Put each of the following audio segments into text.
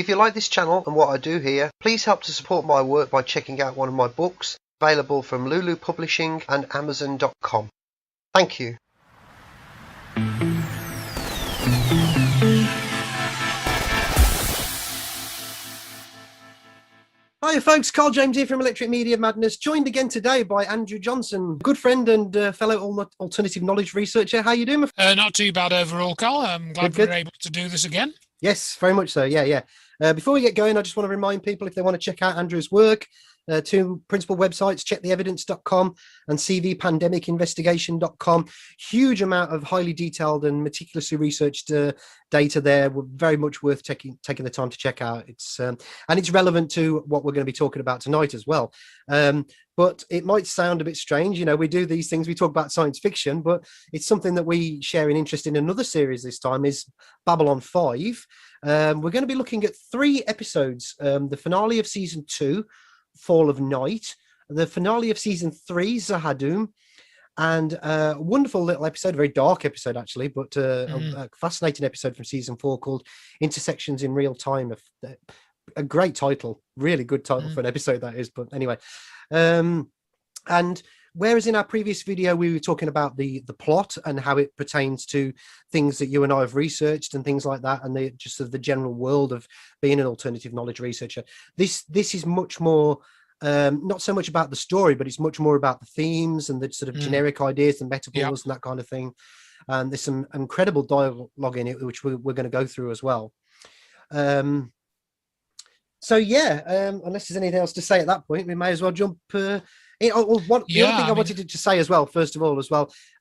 If you like this channel and what I do here, please help to support my work by checking out one of my books, available from Lulu Publishing and Amazon.com. Thank you. Hi folks, Carl James here from Electric Media Madness, joined again today by Andrew Johnson, good friend and fellow alternative knowledge researcher. How are you doing? Not too bad overall, Carl. I'm glad we're able to do this again. Yes, very much so. Yeah. Before we get going, I just want to remind people, if they want to check out Andrew's work, two principal websites, checktheevidence.com and cvpandemicinvestigation.com. Huge amount of highly detailed and meticulously researched data there. We're very much worth taking the time to check out. It's and it's relevant to what we're going to be talking about tonight as well. But it might sound a bit strange. You know, we do these things, we talk about science fiction, but it's something that we share an interest in. Another series this time is Babylon 5. We're going to be looking at 3 episodes. The finale of season 2, Fall of Night, the finale of season 3, Zahadun, and a wonderful little episode, a very dark episode actually, but a fascinating episode from season 4 called Intersections in Real Time. A great title, really good title for an episode that is. But anyway, and whereas in our previous video we were talking about the plot and how it pertains to things that you and I have researched and things like that, and just of the general world of being an alternative knowledge researcher, this is much more not so much about the story, but it's much more about the themes and the sort of generic ideas, the metaphors and that kind of thing. And there's some incredible dialogue in it, which we're going to go through as well. So yeah, unless there's anything else to say at that point, we may as well jump. The other thing I wanted to say as well, first of all,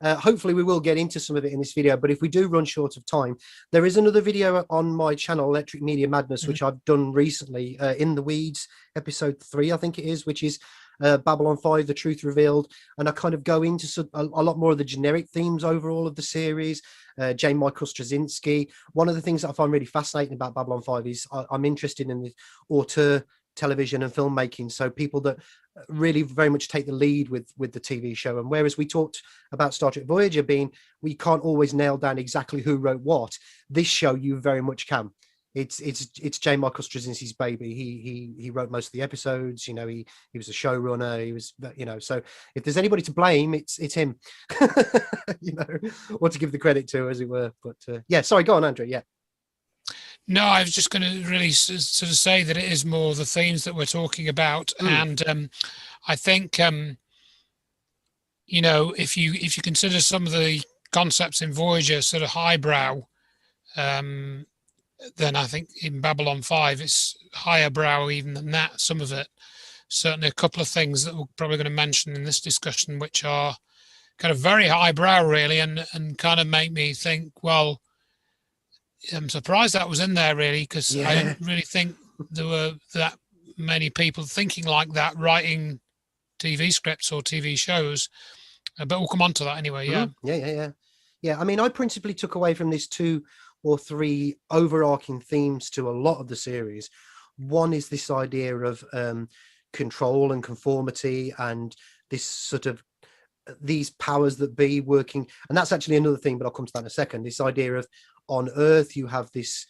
hopefully we will get into some of it in this video, but if we do run short of time, there is another video on my channel, Electric Media Madness, which I've done recently, In the Weeds, episode 3, I think it is, which is Babylon 5, The Truth Revealed, and I kind of go into a lot more of the generic themes overall of the series. J. Michael Straczynski. One of the things that I find really fascinating about Babylon 5 is I'm interested in the auteur television and filmmaking, so people that really very much take the lead with the TV show. And whereas we talked about Star Trek Voyager being, we can't always nail down exactly who wrote what, this show you very much can. It's J. Michael Straczynski's baby. He wrote most of the episodes. You know, he was a showrunner. He was, you know, so if there's anybody to blame, it's him. You know, or to give the credit to, as it were. But yeah, sorry, go on, Andrew. Yeah. No, I was just going to really sort of say that it is more the themes that we're talking about, and I think you know, if you consider some of the concepts in Voyager sort of highbrow, then I think in Babylon 5 it's higher brow even than that. Some of it, certainly a couple of things that we're probably going to mention in this discussion, which are kind of very highbrow really, and kind of make me think, well, I'm surprised that was in there really, because I didn't really think there were that many people thinking like that, writing TV scripts or TV shows. But we'll come on to that anyway. Yeah. I mean, I principally took away from this 2 or 3 overarching themes to a lot of the series. One is this idea of control and conformity, and this sort of these powers that be working. And that's actually another thing, but I'll come to that in a second. This idea of, on Earth you have this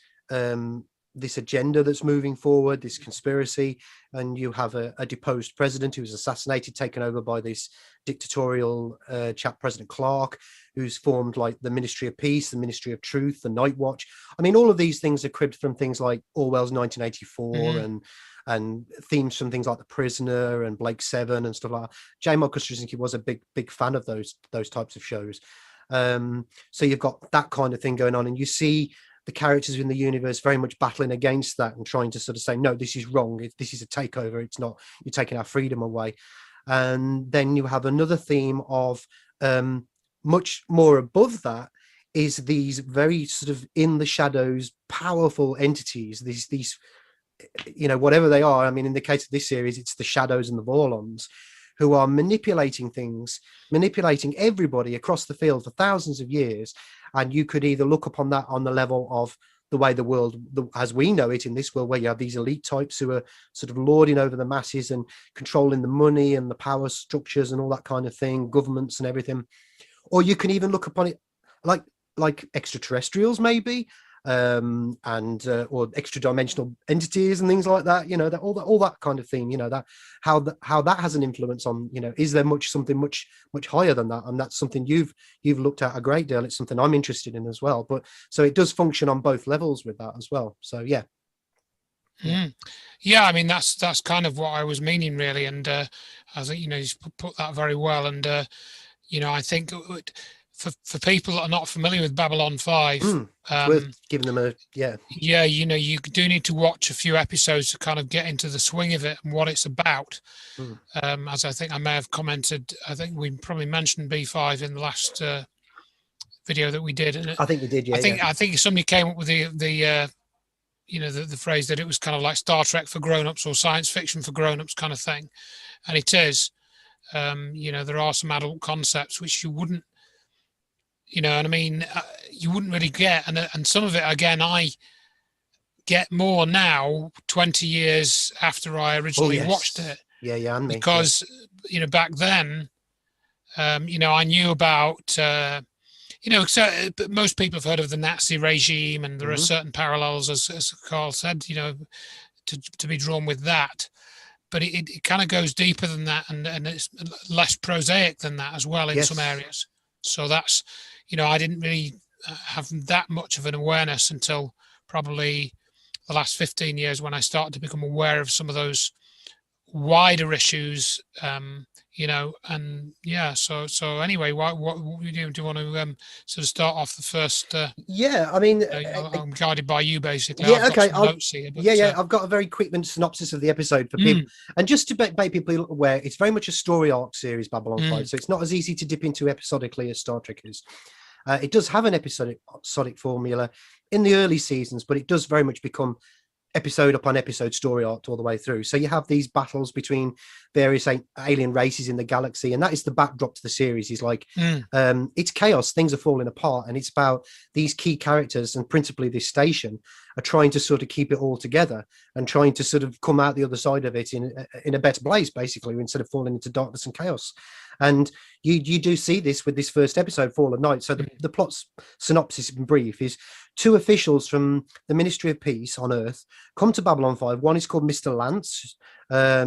this agenda that's moving forward, this conspiracy, and you have a deposed president who was assassinated, taken over by this dictatorial chap, President Clark, who's formed like the Ministry of Peace, the Ministry of Truth, the Night Watch. I mean, all of these things are cribbed from things like Orwell's 1984 and themes from things like The Prisoner and Blake Seven and stuff like that. J. Michael Straczynski was a big fan of those types of shows. So you've got that kind of thing going on, and you see the characters in the universe very much battling against that and trying to sort of say, no, this is wrong. This is a takeover. It's not, you're taking our freedom away. And then you have another theme of much more above that is these very sort of in the shadows, powerful entities, these, you know, whatever they are. I mean, in the case of this series, it's the Shadows and the Vorlons, who are manipulating things, manipulating everybody across the field for thousands of years. And you could either look upon that on the level of the way the world, as we know it in this world, where you have these elite types who are sort of lording over the masses and controlling the money and the power structures and all that kind of thing, governments and everything. Or you can even look upon it like extraterrestrials, maybe, and or extra dimensional entities and things like that. That all that kind of theme. That how that has an influence on. Is there something much higher than that? And that's something you've looked at a great deal. It's something I'm interested in as well. But so it does function on both levels with that as well. So yeah. Yeah, I mean that's kind of what I was meaning really, and I think you put that very well, and I think for people that are not familiar with Babylon 5, it's worth giving them a you do need to watch a few episodes to kind of get into the swing of it and what it's about. As I think I may have commented, I think we probably mentioned B5 in the last video that we did, and I think we did. I think somebody came up with the phrase that it was kind of like Star Trek for grown-ups or science fiction for grown-ups kind of thing. And it is, there are some adult concepts which you wouldn't, you wouldn't really get. And some of it, again, I get more now, 20 years after I originally watched it. Yeah, and me. Because, back then, I knew about... so most people have heard of the Nazi regime, and there are certain parallels, as Carl said, to be drawn with that. But it kind of goes deeper than that, and it's less prosaic than that as well in some areas. So that's, I didn't really have that much of an awareness until probably the last 15 years when I started to become aware of some of those wider issues. So anyway, what do you want to sort of start off the first? I'm guided by you basically. Yeah, okay. Notes here, but, I've got a very quick synopsis of the episode for people, and just to make people aware, it's very much a story arc series, Babylon 5, so it's not as easy to dip into episodically as Star Trek is. It does have an episodic formula in the early seasons, but it does very much become episode upon episode story arc all the way through. So you have these battles between various alien races in the galaxy, and that is the backdrop to the series. Is like it's chaos, things are falling apart, and it's about these key characters, and principally this station, are trying to sort of keep it all together and trying to sort of come out the other side of it in a better place, basically, instead of falling into darkness and chaos. And you do see this with this first episode, Fall of Night. So the plot's synopsis in brief is: two officials from the Ministry of Peace on Earth come to Babylon 5. One is called Mr. Lance.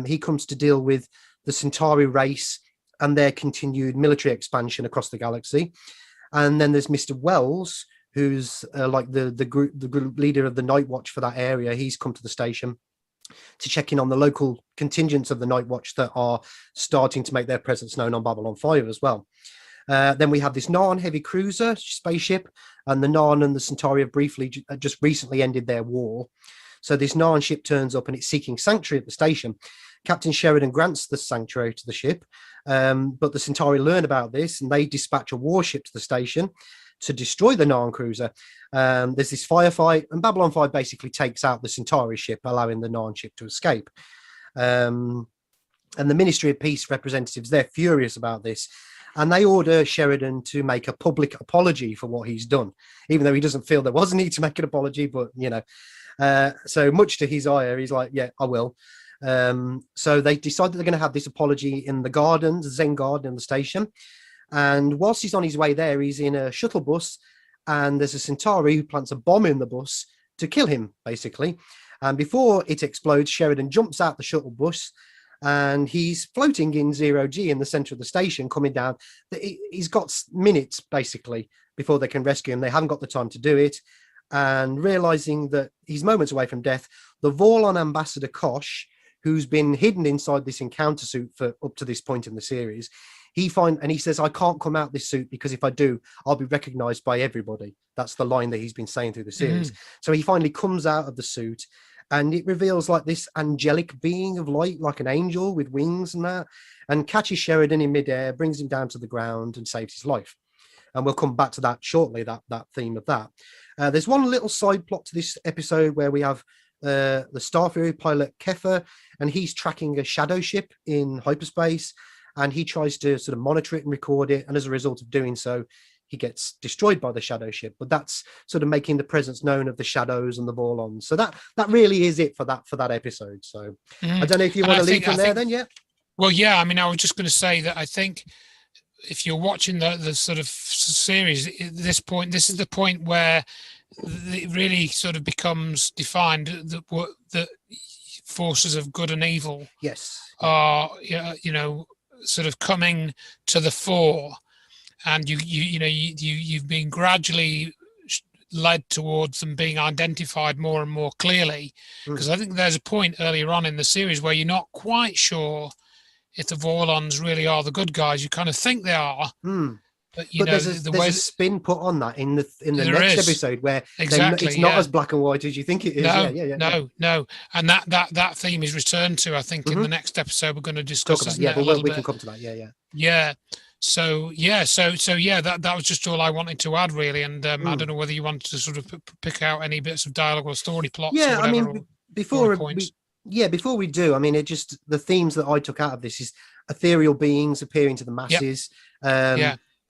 He comes to deal with the Centauri race and their continued military expansion across the galaxy. And then there's Mr. Wells, who's like the group leader of the Night Watch for that area. He's come to the station to check in on the local contingents of the Night Watch that are starting to make their presence known on Babylon 5 as well. Then we have this Narn heavy cruiser spaceship, and the Narn and the Centauri have just recently ended their war. So this Narn ship turns up and it's seeking sanctuary at the station. Captain Sheridan grants the sanctuary to the ship, but the Centauri learn about this and they dispatch a warship to the station to destroy the Narn cruiser. There's this firefight, and Babylon 5 basically takes out the Centauri ship, allowing the Narn ship to escape. And the Ministry of Peace representatives, they're furious about this, and they order Sheridan to make a public apology for what he's done, even though he doesn't feel there was a need to make an apology. But so much to his ire, he's like, yeah, I will. So they decide that they're going to have this apology in the gardens, the Zen garden in the station. And whilst he's on his way there, he's in a shuttle bus, and there's a Centauri who plants a bomb in the bus to kill him, basically. And before it explodes, Sheridan jumps out the shuttle bus, and he's floating in 0G in the center of the station, coming down. He's got minutes, basically, before they can rescue him. They haven't got the time to do it. And realizing that he's moments away from death, the Vorlon ambassador Kosh, who's been hidden inside this encounter suit for up to this point in the series, he says, I can't come out this suit because if I do, I'll be recognized by everybody. That's the line that he's been saying through the series. So he finally comes out of the suit, and it reveals like this angelic being of light, like an angel with wings and that, and catches Sheridan in midair, brings him down to the ground and saves his life. And we'll come back to that shortly, that theme of that. There's one little side plot to this episode where we have the Starfury pilot Keffer, and he's tracking a shadow ship in hyperspace, and he tries to sort of monitor it and record it, and as a result of doing so, he gets destroyed by the shadow ship. But that's sort of making the presence known of the shadows and the Vorlons. So that really is it for that episode. So I don't know if you want to lead from there then, yeah? Well, yeah, I mean, I was just going to say that I think if you're watching the sort of series at this point, this is the point where it really sort of becomes defined that what the forces of good and evil are, sort of coming to the fore, and you've been gradually led towards them being identified more and more clearly. Because I think there's a point earlier on in the series where you're not quite sure if the Vorlons really are the good guys. You kind of think they are, but there's a spin put on that in the next episode where it's not as black and white as you think it is. No, and that theme is returned to, I think, in the next episode we're going to discuss. We can come to that. Yeah. So that was just all I wanted to add, really. And I don't know whether you wanted to sort of pick out any bits of dialogue or story plots. Yeah, or whatever, before we do, I mean, it just, the themes that I took out of this is ethereal beings appearing to the masses,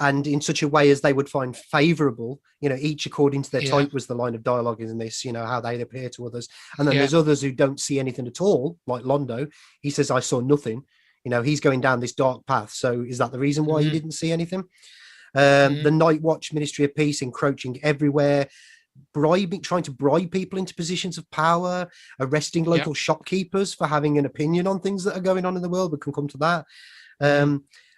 and in such a way as they would find favourable. Each according to their type was the line of dialogue in this. How they appear to others, and then there's others who don't see anything at all, like Londo. He says, "I saw nothing." He's going down this dark path. So is that the reason why he didn't see anything? The Night Watch, Ministry of Peace, encroaching everywhere, trying to bribe people into positions of power, arresting local shopkeepers for having an opinion on things that are going on in the world. We can come to that.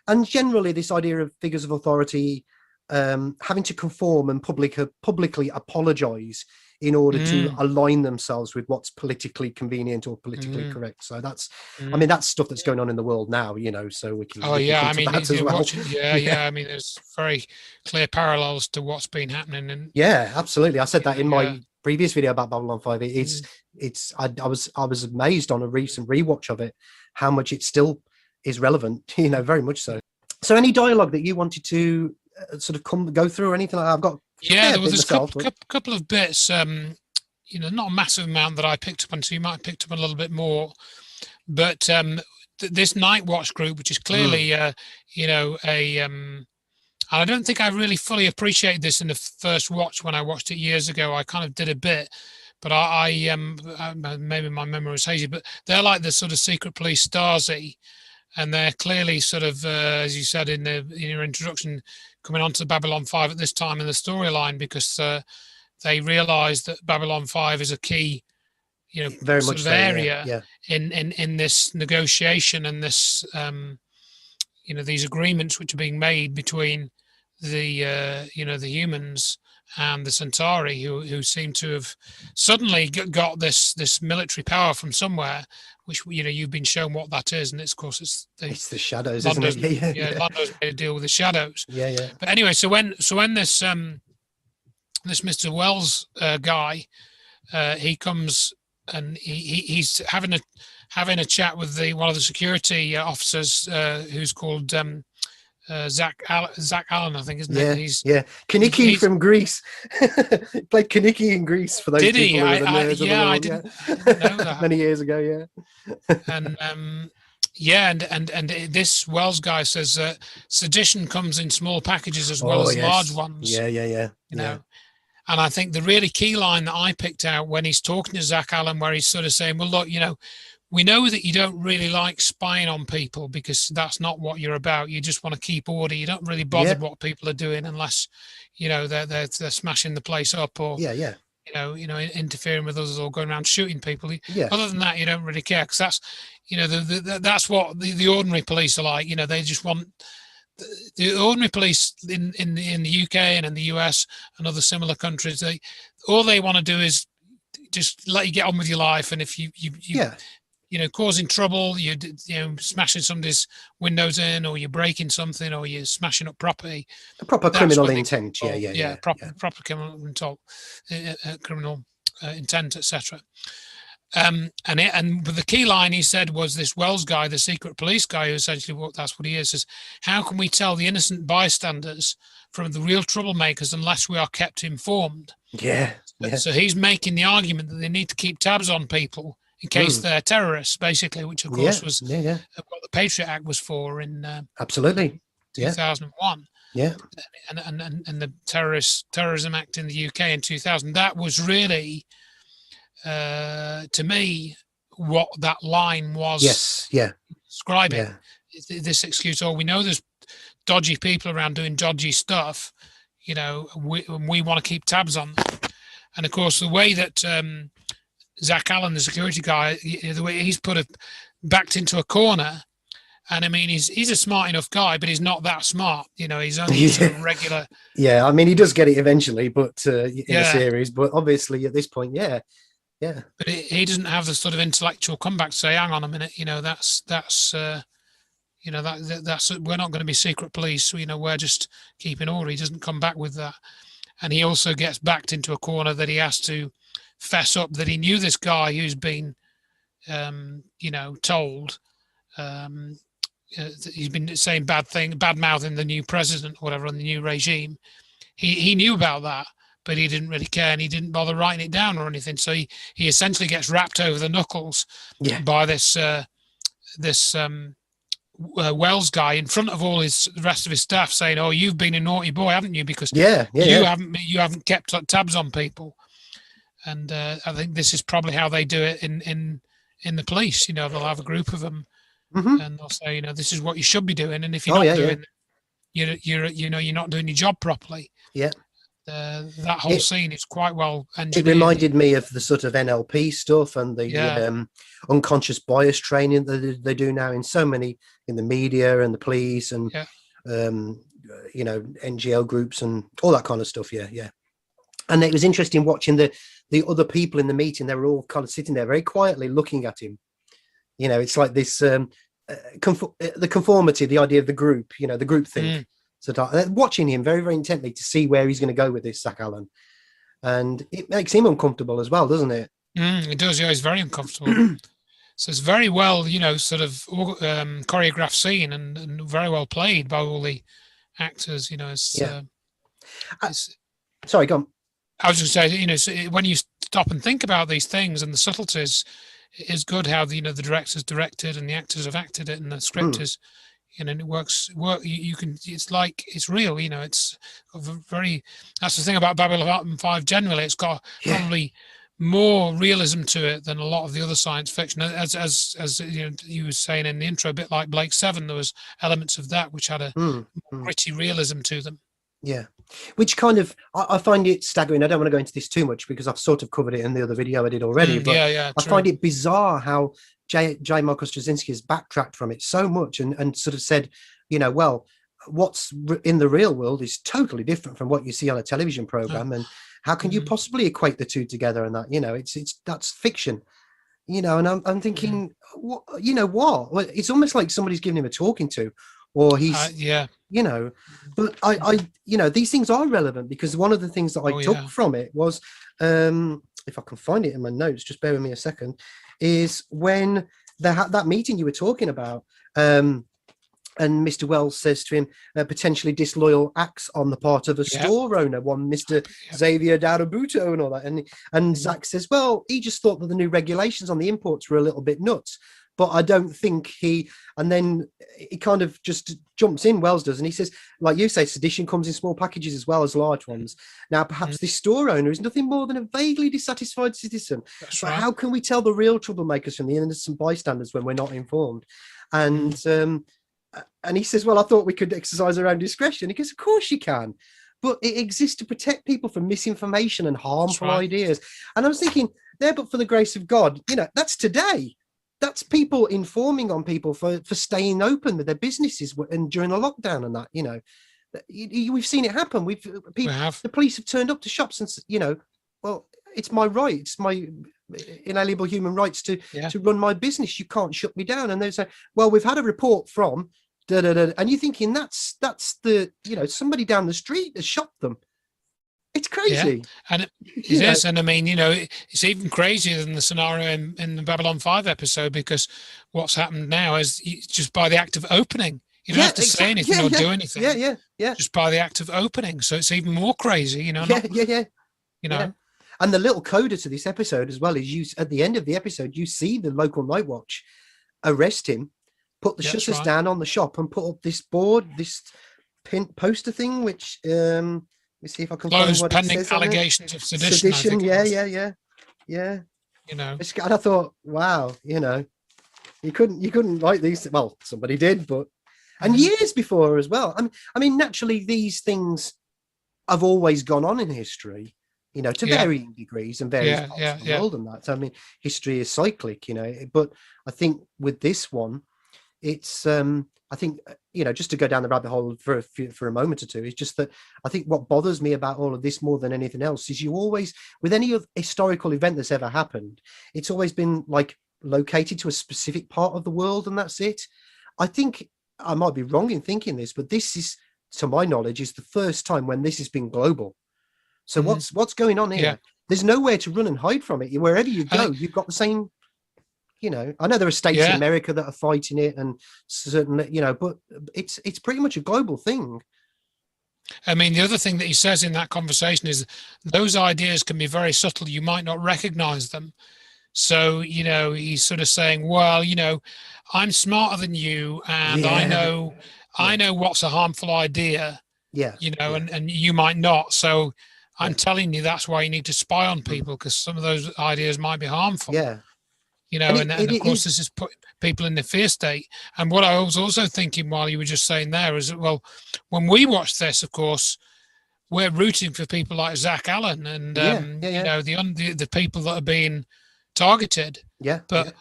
And generally this idea of figures of authority having to conform and publicly apologize in order to align themselves with what's politically convenient or politically correct. So that's, I mean, that's stuff that's going on in the world now, so we can. I mean, I mean, there's very clear parallels to what's been happening. And absolutely. I said that in my previous video about Babylon 5. I was amazed on a recent rewatch of it, how much it still is relevant, very much so. So any dialogue that you wanted to sort of go through or anything like that? I've got there was a couple of bits, not a massive amount that I picked up on, so you might have picked up a little bit more, but this Night Watch group, which is clearly I don't think I really fully appreciated this in the first watch. When I watched it years ago, I kind of did a bit, but I maybe my memory was hazy, but they're like the sort of secret police Stasi. And they're clearly sort of, as you said in your introduction, coming onto Babylon 5 at this time in the storyline, because they realise that Babylon 5 is a key, very much sort of area in this negotiation and this, these agreements which are being made between the humans and the Centauri, who seem to have suddenly got this military power from somewhere, which you've been shown what that is, and it's the shadows, isn't it? Lando's made a deal with the shadows. But anyway, so when this Mr. Wells guy, he comes and he's having a chat with one of the security officers, who's called Zach Allen, I think, isn't it? Kaniki from Greece. He played Kaniki in Greece for those Did people. Did he? I didn't know that. Many years ago, And and this Wells guy says that sedition comes in small packages as well as large ones. You know. And I think the really key line that I picked out when he's talking to Zach Allen, where he's sort of saying, well, look, we know that you don't really like spying on people because that's not what you're about. You just want to keep order. You don't really bother what people are doing unless, they're smashing the place up or, interfering with others or going around shooting people. Other than that, you don't really care, because that's, that's what the ordinary police are like. They just want the ordinary police in the UK and in the US and other similar countries. All they want to do is just let you get on with your life. And if you causing trouble, smashing somebody's windows in, or you're breaking something, or you're smashing up property. A proper criminal intent, proper criminal intent, etc. And the key line he said was, this Wells guy, the secret police guy, who essentially that's what he is how can we tell the innocent bystanders from the real troublemakers unless we are kept informed? So he's making the argument that they need to keep tabs on people in case they're terrorists, basically, which of course was what the Patriot Act was for in absolutely 2001. And the Terrorism Act in the UK in 2000. That was really, to me, what that line was describing. This excuse, we know there's dodgy people around doing dodgy stuff, we want to keep tabs on them. And of course, the way that Zach Allen, the security guy, the way he's backed into a corner. And I mean, he's a smart enough guy, but he's not that smart. He's only sort of regular. Yeah, I mean, he does get it eventually, but in the Yeah. series. But obviously, at this point, yeah. But he doesn't have the sort of intellectual comeback to say, "Hang on a minute, that's we're not going to be secret police. We're just keeping order." He doesn't come back with that, and he also gets backed into a corner that he has to fess up that he knew this guy who's been, told. He's been saying bad mouthing the new president, or whatever, on the new regime. He knew about that, but he didn't really care, and he didn't bother writing it down or anything. So he essentially gets wrapped over the knuckles by this Wells guy in front of all the rest of his staff, saying, "Oh, you've been a naughty boy, haven't you? Because you haven't kept tabs on people." And I think this is probably how they do it in the police. They'll have a group of them. Mm-hmm. And they'll say, this is what you should be doing, and if you're not doing it, you're not doing your job properly. Yeah, that whole scene is quite well engineered. It reminded me of the sort of NLP stuff and the unconscious bias training that they do now in so many, in the media and the police and NGO groups and all that kind of stuff. Yeah. And it was interesting watching the other people in the meeting. They were all kind of sitting there very quietly looking at him. It's like this the conformity, the idea of the group, the group think. So watching him very, very intently to see where he's going to go with this, Zach Allen. And it makes him uncomfortable as well, doesn't it? It does, yeah. He's very uncomfortable. So it's very well, sort of choreographed scene and very well played by all the actors. Sorry, go on. I was just saying, when you stop and think about these things and the subtleties, it is good how the directors directed and the actors have acted it and the script is, and it works. You can. It's like it's real. It's very. That's the thing about Babylon 5. Generally, it's got probably more realism to it than a lot of the other science fiction. As you were saying in the intro, a bit like Blake 7, there was elements of that which had a gritty realism to them. Yeah, which kind of, I find it staggering. I don't want to go into this too much because I've sort of covered it in the other video I did already. But I find it bizarre how J. Michael Straczynski has backtracked from it so much and sort of said, well, what's in the real world is totally different from what you see on a television program. And how can you possibly equate the two together? And that, that's fiction, and I'm thinking, what? Well, it's almost like somebody's giving him a talking to. Or he's, but I these things are relevant because one of the things that I took from it was, if I can find it in my notes, just bear with me a second, is when that meeting you were talking about, and Mr. Wells says to him, potentially disloyal acts on the part of a store owner, one Mr. Xavier Darabuto and all that. And Zach says, well, he just thought that the new regulations on the imports were a little bit nuts. But I don't think and then he kind of just jumps in, Wells does, and he says, like you say, sedition comes in small packages as well as large ones. Now, perhaps this store owner is nothing more than a vaguely dissatisfied citizen. That's right. How can we tell the real troublemakers from the innocent bystanders when we're not informed? And he says, well, I thought we could exercise our own discretion. He goes, of course you can. But it exists to protect people from misinformation and harmful ideas. And I was thinking, but for the grace of God, that's today. That's people informing on people for staying open with their businesses and during the lockdown and that, we've seen it happen. The police have turned up to shops and, well, it's my right. It's my inalienable human rights to run my business. You can't shut me down. And they say, well, we've had a report from and you're thinking that's the, somebody down the street has shot them. It's crazy. Yeah. And it is. And I mean, it's even crazier than the scenario in the Babylon 5 episode, because what's happened now is just by the act of opening, you don't have to say anything or do anything. Yeah. Just by the act of opening. So it's even more crazy, Yeah. And the little coda to this episode as well is at the end of the episode, you see the local night watch arrest him, put the shutters down on the shop and put up this board, this poster thing, which, let me see if I can find what pending it says allegations of sedition. Yeah. And I thought, wow, you couldn't write these. Well, somebody did, but and years before as well. I mean, naturally, these things have always gone on in history, you know, to Yeah. varying degrees and various Yeah. parts Yeah. of the Yeah. world and that. So, I mean, history is cyclic, you know, but I think with this one, it's I think, you know, just to go down the rabbit hole for a moment or two, is just that I think what bothers me about all of this more than anything else is you always, with any historical event that's ever happened, it's always been like located to a specific part of the world and that's it. I think I might be wrong in thinking this, but this is, to my knowledge, is the first time when this has been global. So what's going on Yeah. here? There's nowhere to run and hide from it. Wherever you go, you've got the same, you know. I know there are states in America that are fighting it, and certainly, you know, but it's pretty much a global thing. I mean, the other thing that he says in that conversation is those ideas can be very subtle. You might not recognize them. So, you know, he's sort of saying, well, you know, I'm smarter than you, and I know what's a harmful idea, you know, and you might not. So I'm telling you, that's why you need to spy on people, because some of those ideas might be harmful. Yeah. You know, and of course, this is put people in the fear state. And what I was also thinking while you were just saying there is, well, when we watch this, of course, we're rooting for people like Zach Allen and, you know, the people that are being targeted. Yeah. But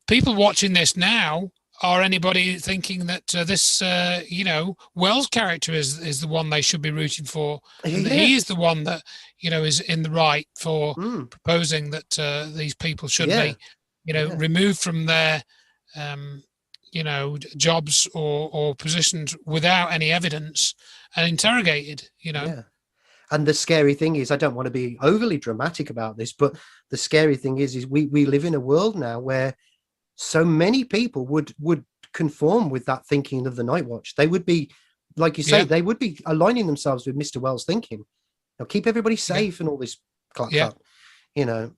people watching this now, are anybody thinking that this, you know, Wells' character is the one they should be rooting for, and that he is the one that, you know, is in the right for proposing that these people should be, you know, removed from their, you know, jobs or positions without any evidence and interrogated, you know. Yeah. And the scary thing is, I don't want to be overly dramatic about this, but the scary thing is we live in a world now where so many people would conform with that thinking of the Night Watch. They would be, like you say, they would be aligning themselves with Mr. Wells' thinking. Now, keep everybody safe and all this clap, you know.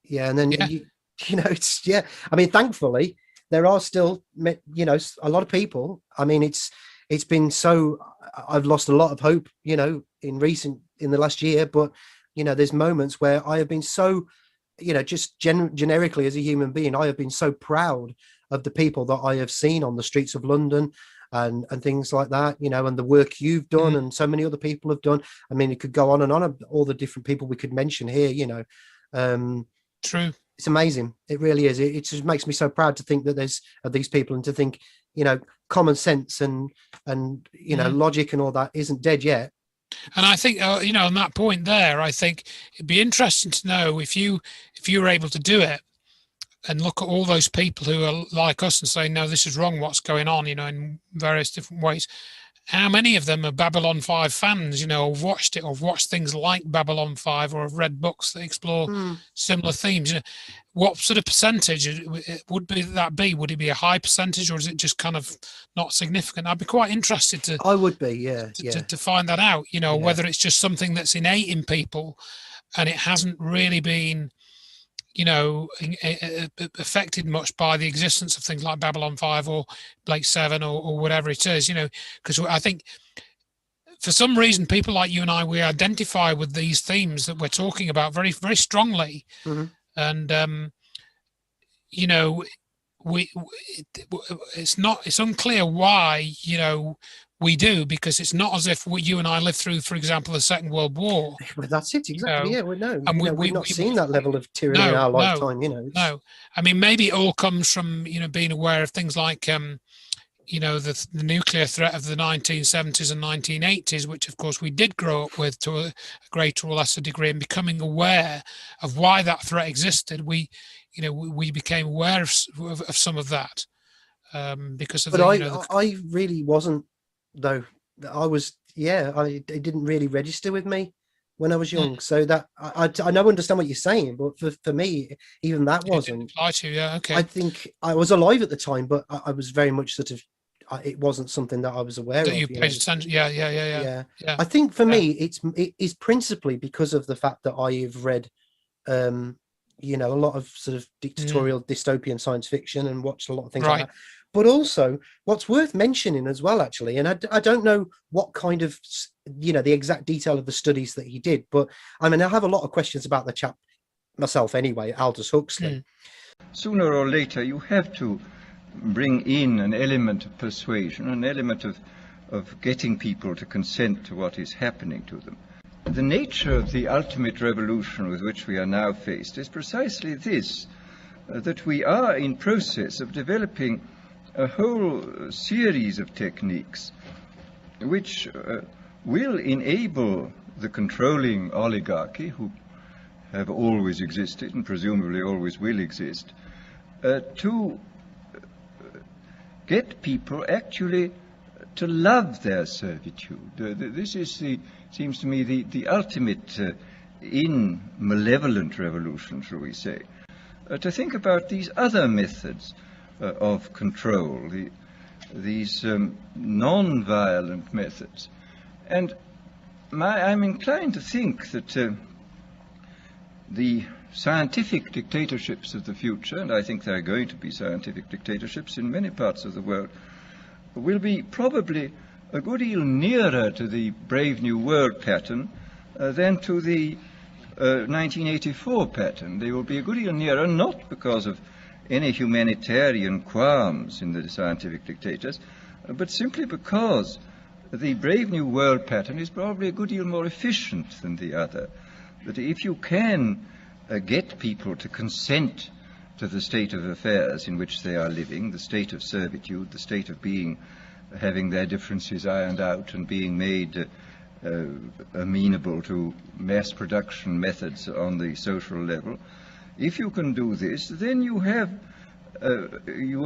Yeah, and then you know, it's I mean, thankfully, there are still, you know, a lot of people. I mean, it's been so. I've lost a lot of hope, you know, in the last year. But you know, there's moments where I have been so, you know, just generically as a human being, I have been so proud of the people that I have seen on the streets of London and things like that, you know, and the work you've done and so many other people have done. I mean, it could go on and on, all the different people we could mention here, you know. True. It's amazing. It really is. It just makes me so proud to think that there's these people, and to think, you know, common sense and you know, logic and all that isn't dead yet. And I think, you know, on that point there, I think it'd be interesting to know if you were able to do it and look at all those people who are like us and say, no, this is wrong, what's going on, you know, in various different ways. How many of them are Babylon 5 fans, you know, or watched it, or watched things like Babylon 5, or have read books that explore similar themes? You know, what sort of percentage would that be? Would it be a high percentage, or is it just kind of not significant? I'd be quite interested to. I would be, to find that out. You know, whether it's just something that's innate in people, and it hasn't really been, you know, affected much by the existence of things like Babylon 5 or Blake 7 or whatever it is, you know, because I think for some reason, people like you and I, we identify with these themes that we're talking about very, very strongly. And, you know, it's unclear why, you know, we do, because it's not as if you and I lived through, for example, the Second World War. Well, that's it, exactly. You know? And we've not seen that level of tyranny in our lifetime. You know, no. I mean, maybe it all comes from, you know, being aware of things like, you know, the nuclear threat of the 1970s and 1980s, which of course we did grow up with to a greater or lesser degree, and becoming aware of why that threat existed. We became aware of some of that because of. But I really wasn't, though. I was, it didn't really register with me when I was young. So that I know, understand what you're saying, but for me, even that wasn't. Apply to, okay. I think I was alive at the time, but I was very much sort of. It wasn't something that I was aware that of. You paid attention. Yeah. I think for me, it is principally because of the fact that I've read, you know, a lot of sort of dictatorial dystopian science fiction and watched a lot of things like that. But also, what's worth mentioning as well, actually, and I don't know what kind of, you know, the exact detail of the studies that he did, but I mean, I have a lot of questions about the chap myself anyway, Aldous Huxley. Sooner or later, you have to bring in an element of persuasion, an element of getting people to consent to what is happening to them. the nature of the ultimate revolution with which we are now faced is precisely this, that we are in process of developing a whole series of techniques which will enable the controlling oligarchy, who have always existed and presumably always will exist, to get people actually to love their servitude. This is, seems to me, the ultimate in malevolent revolution, shall we say, to think about these other methods of control, these non-violent methods. And I'm inclined to think that the scientific dictatorships of the future, and I think there are going to be scientific dictatorships in many parts of the world, will be probably a good deal nearer to the Brave New World pattern than to the 1984 pattern. They will be a good deal nearer, not because of any humanitarian qualms in the scientific dictators, but simply because the Brave New World pattern is probably a good deal more efficient than the other. That if you can get people to consent to the state of affairs in which they are living, the state of servitude, the state of having their differences ironed out and being made amenable to mass production methods on the social level, if you can do this, then you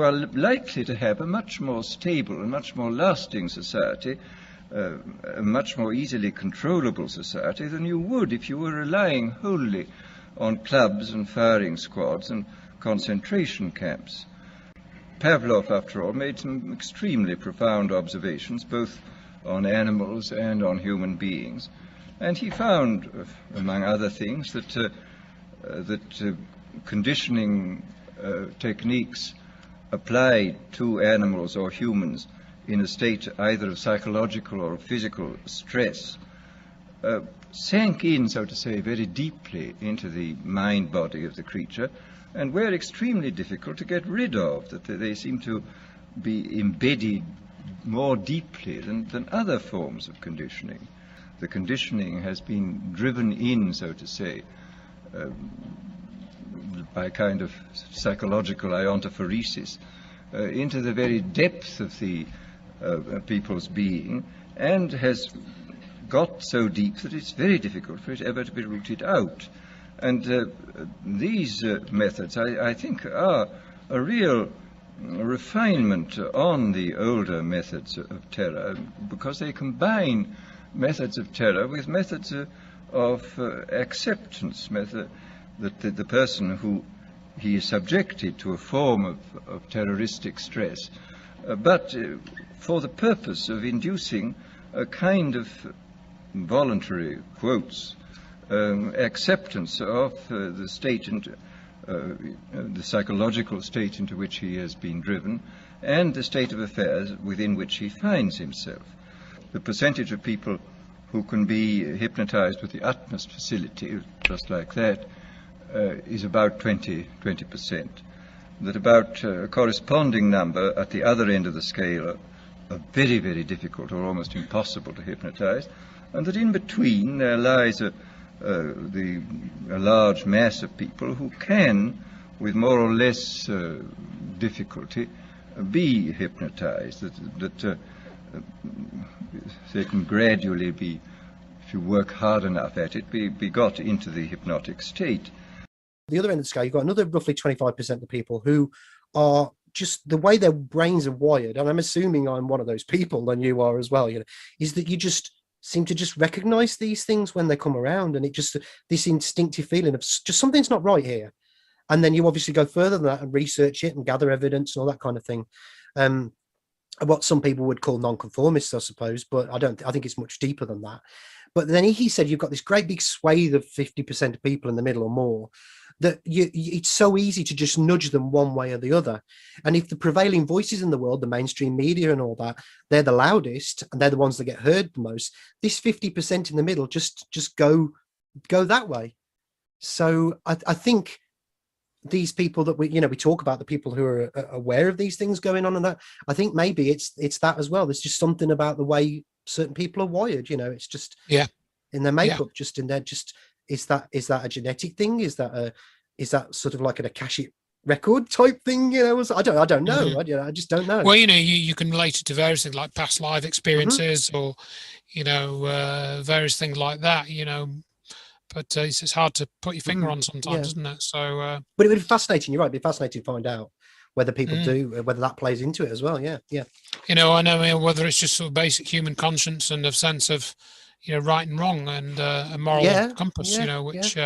are likely to have a much more stable and much more lasting society, a much more easily controllable society than you would if you were relying wholly on clubs and firing squads and concentration camps. Pavlov, after all, made some extremely profound observations, both on animals and on human beings, and he found, among other things, that conditioning techniques applied to animals or humans in a state either of psychological or physical stress sank in, so to say, very deeply into the mind body of the creature, and were extremely difficult to get rid of, that they seem to be embedded more deeply than other forms of conditioning. The conditioning has been driven in, so to say, by a kind of psychological iontophoresis into the very depth of the people's being, and has got so deep that it's very difficult for it ever to be rooted out. And these methods, I think, are a real refinement on the older methods of terror, because they combine methods of terror with methods of acceptance, that the person who he is subjected to a form of terroristic stress, but for the purpose of inducing a kind of voluntary, quotes, acceptance of the state and the psychological state into which he has been driven, and the state of affairs within which he finds himself. The percentage of people who can be hypnotized with the utmost facility, just like that, is about 20%. That about a corresponding number at the other end of the scale are very, very difficult or almost impossible to hypnotize, and that in between there lies a large mass of people who can, with more or less difficulty, be hypnotized, that they can gradually be, if you work hard enough at it, be got into the hypnotic state. The other end of the scale, you've got another roughly 25% of people who are just, the way their brains are wired, and I'm assuming I'm one of those people, and you are as well, is that you just seem to just recognize these things when they come around, and it just, this instinctive feeling of just something's not right here. And then you obviously go further than that and research it and gather evidence and all that kind of thing. What some people would call nonconformists, I suppose, but I think it's much deeper than that. But then he said you've got this great big swathe of 50% of people in the middle or more, that it's so easy to just nudge them one way or the other. And if the prevailing voices in the world, the mainstream media and all that, they're the loudest and they're the ones that get heard the most, this 50% in the middle just go that way. So I think these people that we talk about, the people who are aware of these things going on and that, I think maybe it's that as well. There's just something about the way certain people are wired, it's just, yeah, in their makeup, just in their is that a genetic thing? Is that sort of like an Akashic record type thing? I don't know. I just don't know. Well, you can relate it to various things like past life experiences, or various things like that. But it's hard to put your finger on sometimes, isn't it? So, but it would be fascinating. You're right. It'd be fascinating to find out whether people do, whether that plays into it as well. Yeah. I know whether it's just sort of basic human conscience and a sense of, right and wrong, and a moral compass, which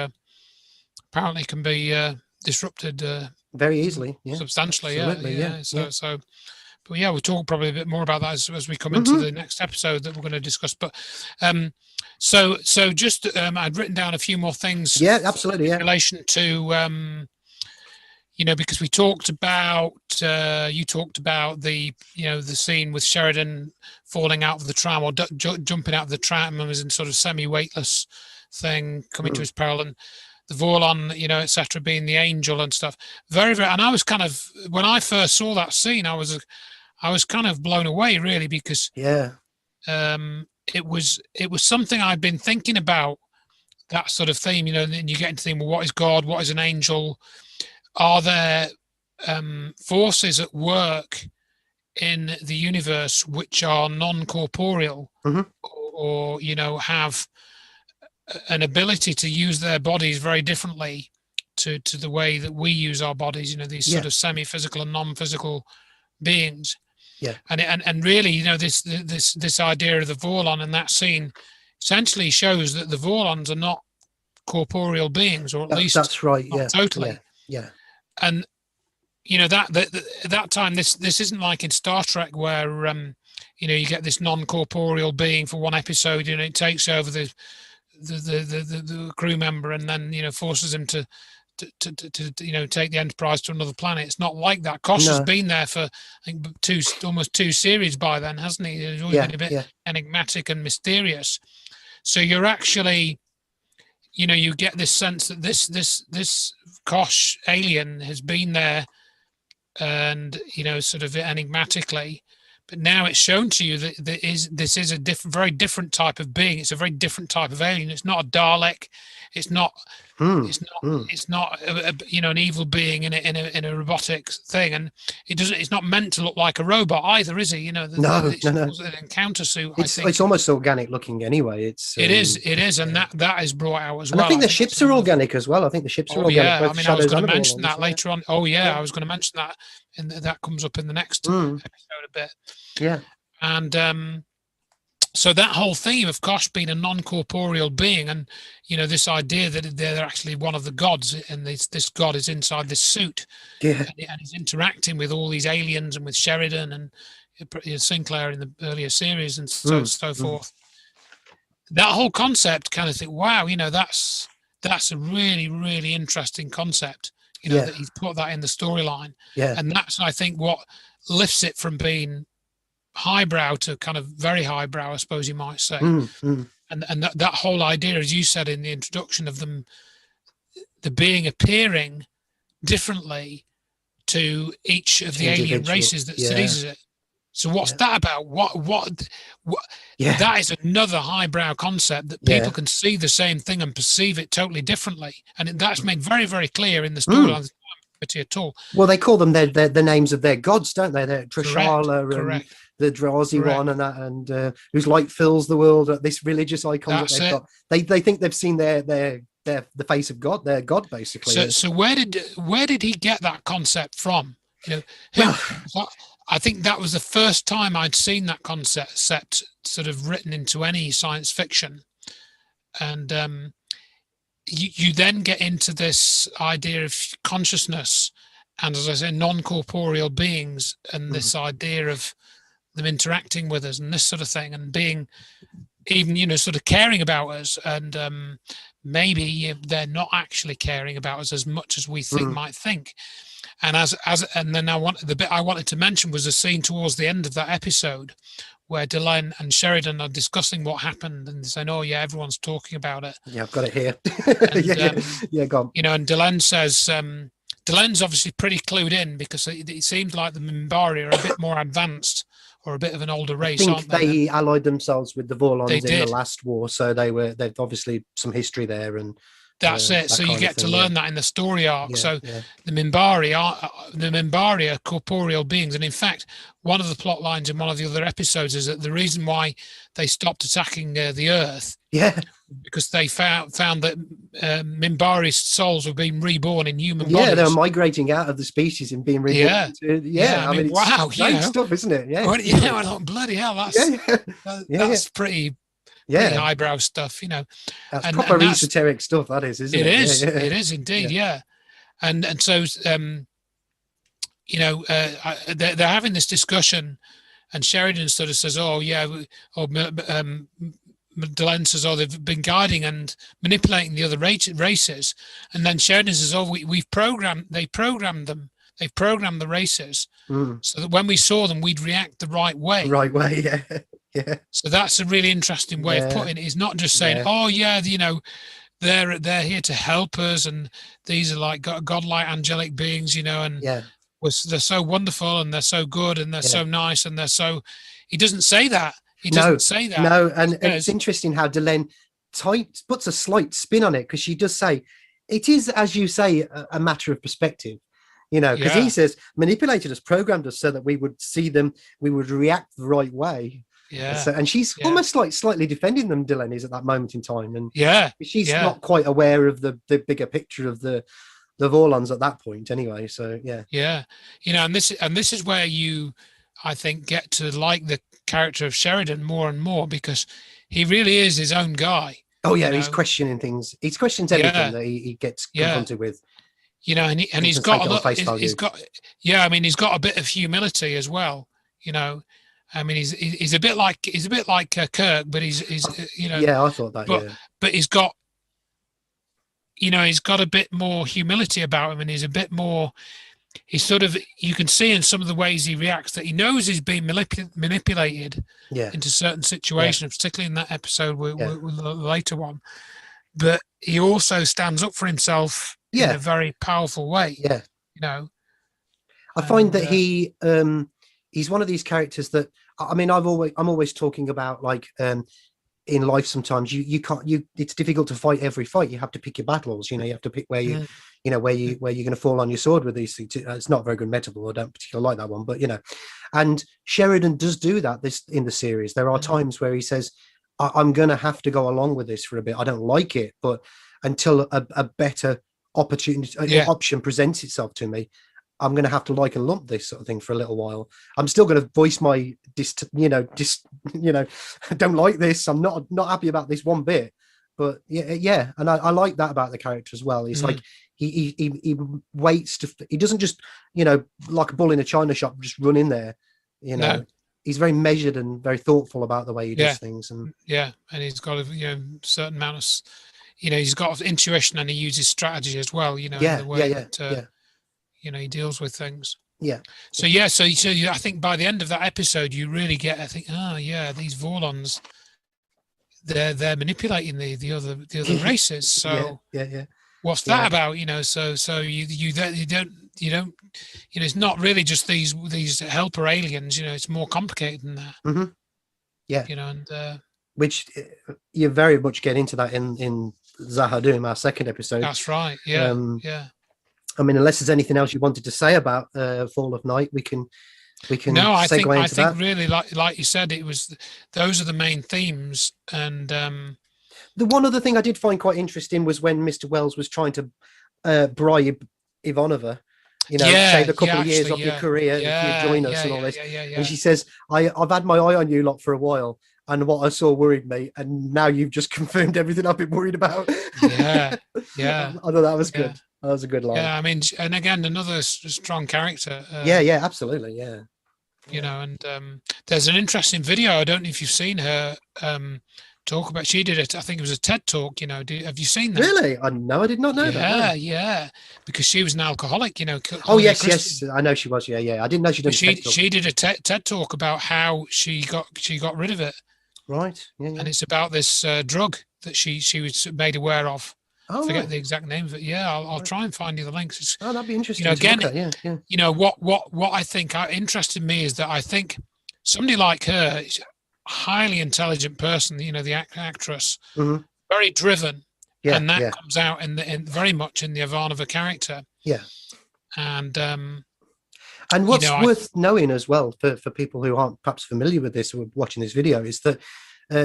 apparently can be disrupted very easily, substantially. Absolutely, But we'll talk probably a bit more about that as we come into the next episode that we're going to discuss. But so just I'd written down a few more things. Yeah, absolutely. In relation to because we talked about you talked about the the scene with Sheridan falling out of the tram or jumping out of the tram and was in sort of semi-weightless thing coming to his peril, and the Vorlon, etc., being the angel and stuff. Very, very. And I was kind of, when I first saw that scene, I was kind of blown away, really, because it was something I'd been thinking about, that sort of theme, and you get into the theme, well, what is God? What is an angel? Are there forces at work in the universe which are non-corporeal, or have an ability to use their bodies very differently to the way that we use our bodies, these sort of semi-physical and non-physical beings. And really, this idea of the Vorlon in that scene essentially shows that the Vorlons are not corporeal beings, or at least that's right. Not totally. And that time, this isn't like in Star Trek where you get this non-corporeal being for one episode, it takes over the crew member and then forces him to take the Enterprise to another planet. It's not like that. Kosh has been there for, I think, almost two series by then, hasn't he? He's always been a bit enigmatic and mysterious. So you're actually, you get this sense that this Kosh alien has been there, and sort of enigmatically. But now it's shown to you that this is a very different type of being. It's a very different type of alien. It's not a Dalek. It's not. It's not an evil being in a robotic thing, and it's not meant to look like a robot either, is he? No. It's an encounter suit. It's almost organic looking anyway. It is, and that is brought out as and well. I think the ships are organic as well. I think the ships are organic. Yeah, I mean, I was going to mention that later on. I was going to mention that, and that comes up in the next episode a bit. Yeah, and so that whole theme of Kosh being a non-corporeal being, and this idea that they're actually one of the gods, and this god is inside this suit, and he's interacting with all these aliens and with Sheridan and Sinclair in the earlier series and so forth. That whole concept, kind of think, wow, that's a really, really interesting concept. That he's put that in the storyline, and that's, I think, what lifts it from being highbrow to kind of very highbrow, I suppose you might say. And that whole idea, as you said in the introduction, of them, the being appearing differently to each of the alien races that seizes it. So what's that about? What that is another highbrow concept, that people can see the same thing and perceive it totally differently, and that's made very, very clear in the storyline at all. Well, they call them the names of their gods, don't they? They're Trishala and the Drazi one, and that, and whose light fills the world. This religious icon that they've got. They think they've seen the face of God, their God, basically. So where did he get that concept from? I think that was the first time I'd seen that concept sort of written into any science fiction, and you then get into this idea of consciousness, and, as I say, non-corporeal beings, and this idea of them interacting with us and this sort of thing, and being even sort of caring about us, and maybe they're not actually caring about us as much as we might think. And and then the bit I wanted to mention was a scene towards the end of that episode where Delenn and Sheridan are discussing what happened, and saying, "Oh yeah, everyone's talking about it." Yeah, I've got it here. And, go on. And Delenn says, Delenn's obviously pretty clued in, because it seems like the Minbari are a bit more advanced, a bit of an older I race, think aren't they? they allied themselves with the Vorlons They in the did. last war, so they've obviously some history there, and That's it. that So you kind of get to thing, learn that in the story arc. Yeah, So yeah. the Minbari are corporeal beings, and in fact, one of the plot lines in one of the other episodes is that the reason why they stopped attacking the Earth, Yeah, because they found that Minbari's souls were being reborn in human yeah, they're bodies. migrating out of the species and being reborn. Yeah. Yeah, I mean, it's wow, great stuff, isn't it? Yeah, Well, yeah, I thought, bloody hell, that's yeah. pretty Yeah, highbrow stuff, that's and proper that's esoteric stuff. That is, isn't it? it is indeed, yeah. And so they're having this discussion, and Sheridan sort of says, "Oh yeah," or Delenn says, "Oh, they've been guiding and manipulating the other races," and then Sheridan says, "Oh, they've programmed the races so that when we saw them, we'd react the right way." The right way, yeah, yeah. So that's a really interesting way of putting it. It's not just saying, "Oh yeah, they're here to help us, and these are like godlike angelic beings, and they're so wonderful, and they're so good, and they're so nice, and they're so." He doesn't say that. He doesn't say that. No, and it's interesting how Delenn puts a slight spin on it, because she does say it is, as you say, a matter of perspective. Because he says manipulated us, programmed us so that we would see them, we would react the right way. Yeah. So, and she's almost like slightly defending them, Delenn is, at that moment in time, and she's not quite aware of the bigger picture of the Vorlons at that point, anyway. So and this is where you, I think, get to like the character of Sheridan more and more, because he really is his own guy. Oh yeah, he's questioning things. He questions everything that he gets confronted with. And he's got he's got a bit of humility as well. I mean, he's a bit like Kirk, but he's I thought that. But he's got he's got a bit more humility about him, and he's a bit more. He's sort of, you can see in some of the ways he reacts that he knows he's being manipulated into certain situations, particularly in that episode with the later one. But he also stands up for himself in a very powerful way. I find that he's one of these characters that, I mean, I'm always talking about, like, in life sometimes you can't, it's difficult to fight every fight. You have to pick your battles. You have to pick where you where you're going to fall on your sword with these things. It's not a very good metaphor. I don't particularly like that one, but and Sheridan does do that in the series. There are times where he says, I'm going to have to go along with this for a bit. I don't like it, but until a better option presents itself to me, I'm going to have to like and lump this sort of thing for a little while. I'm still going to voice my don't like this. I'm not happy about this one bit, but and I like that about the character as well. It's like he waits he doesn't just like a bull in a china shop just run in there. No. He's very measured and very thoughtful about the way he does things, and he's got a certain amount of he's got intuition, and he uses strategy as well. In the way that he deals with things. So I think by the end of that episode, you really get, I think, these Vorlons, they're manipulating the other races. So what's that about? So you don't it's not really just these helper aliens. It's more complicated than that. And which you very much get into that in Zahadun, our second episode. That's right. I mean, unless there's anything else you wanted to say about Fall of Night, we can. No, I think really, like you said, those are the main themes. And the one other thing I did find quite interesting was when Mr. Wells was trying to bribe Ivanova, save a couple of years off your career if you join us and all this. And she says, I've had my eye on you lot for a while, and what I saw worried me, and now you've just confirmed everything I've been worried about. I thought that was good. That was a good line. Yeah, I mean, and again, another strong character. Absolutely, and there's an interesting video. I don't know if you've seen her talk about. She did it. I think it was a TED talk. Have you seen that? Really? I did not know that. Yeah, because she was an alcoholic. Oh yes, I know she was. Yeah. I didn't know she did. She did a TED talk about how she got rid of it. Right. Yeah. And it's about this drug that she was made aware of. I forget the exact name of it. I'll try and find you the links. That'd be interesting. Again, what I think interested me is that I think somebody like her, highly intelligent person, the actress, very driven, and that comes out in very much in the Ivanova character. Yeah. And what's worth knowing as well for people who aren't perhaps familiar with this or watching this video is that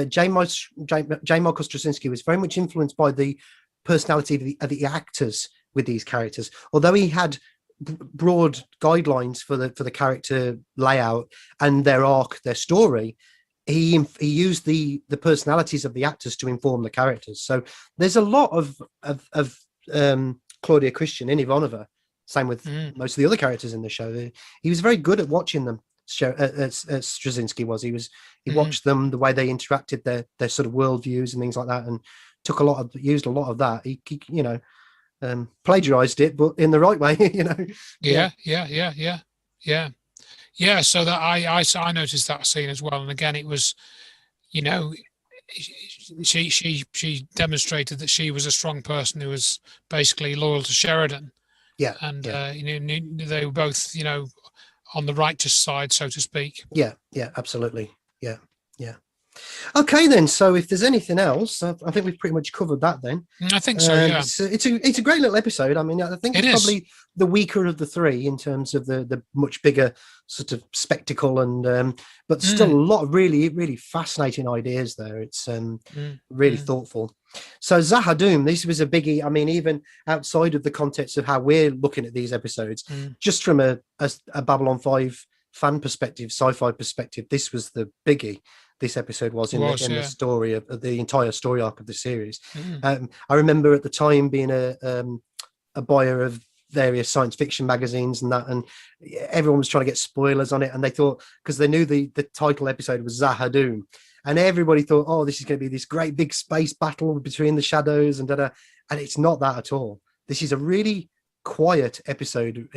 J. Michael Straczynski was very much influenced by the personality of the actors with these characters. Although he had broad guidelines for the character layout and their arc, their story, he used the personalities of the actors to inform the characters. So there's a lot of Claudia Christian in Ivanova. Same with most of the other characters in the show. He was very good at watching them. Straczynski was. He watched them, the way they interacted, their sort of worldviews and things like that, and used a lot of that. He plagiarized it, but in the right way, Yeah. So that I noticed that scene as well, and again, it was, she demonstrated that she was a strong person who was basically loyal to Sheridan. Yeah, and they were both, on the righteous side, so to speak. Yeah, absolutely. Yeah. Okay, then. So if there's anything else, I think we've pretty much covered that. Then I think so. Yeah, it's a great little episode. I mean, I think it's probably the weaker of the three in terms of the much bigger sort of spectacle, and but still a lot of really, really fascinating ideas there. It's really thoughtful. So Zahadun, this was a biggie. I mean, even outside of the context of how we're looking at these episodes, just from a Babylon 5 fan perspective, sci-fi perspective, this was the biggie. This episode was in the story of the entire story arc of the series. I remember at the time being a buyer of various science fiction magazines and that, and everyone was trying to get spoilers on it, and they thought, because they knew the title episode was Zahadun, and everybody thought, oh, this is going to be this great big space battle between the shadows and and it's not that at all. This is a really quiet episode.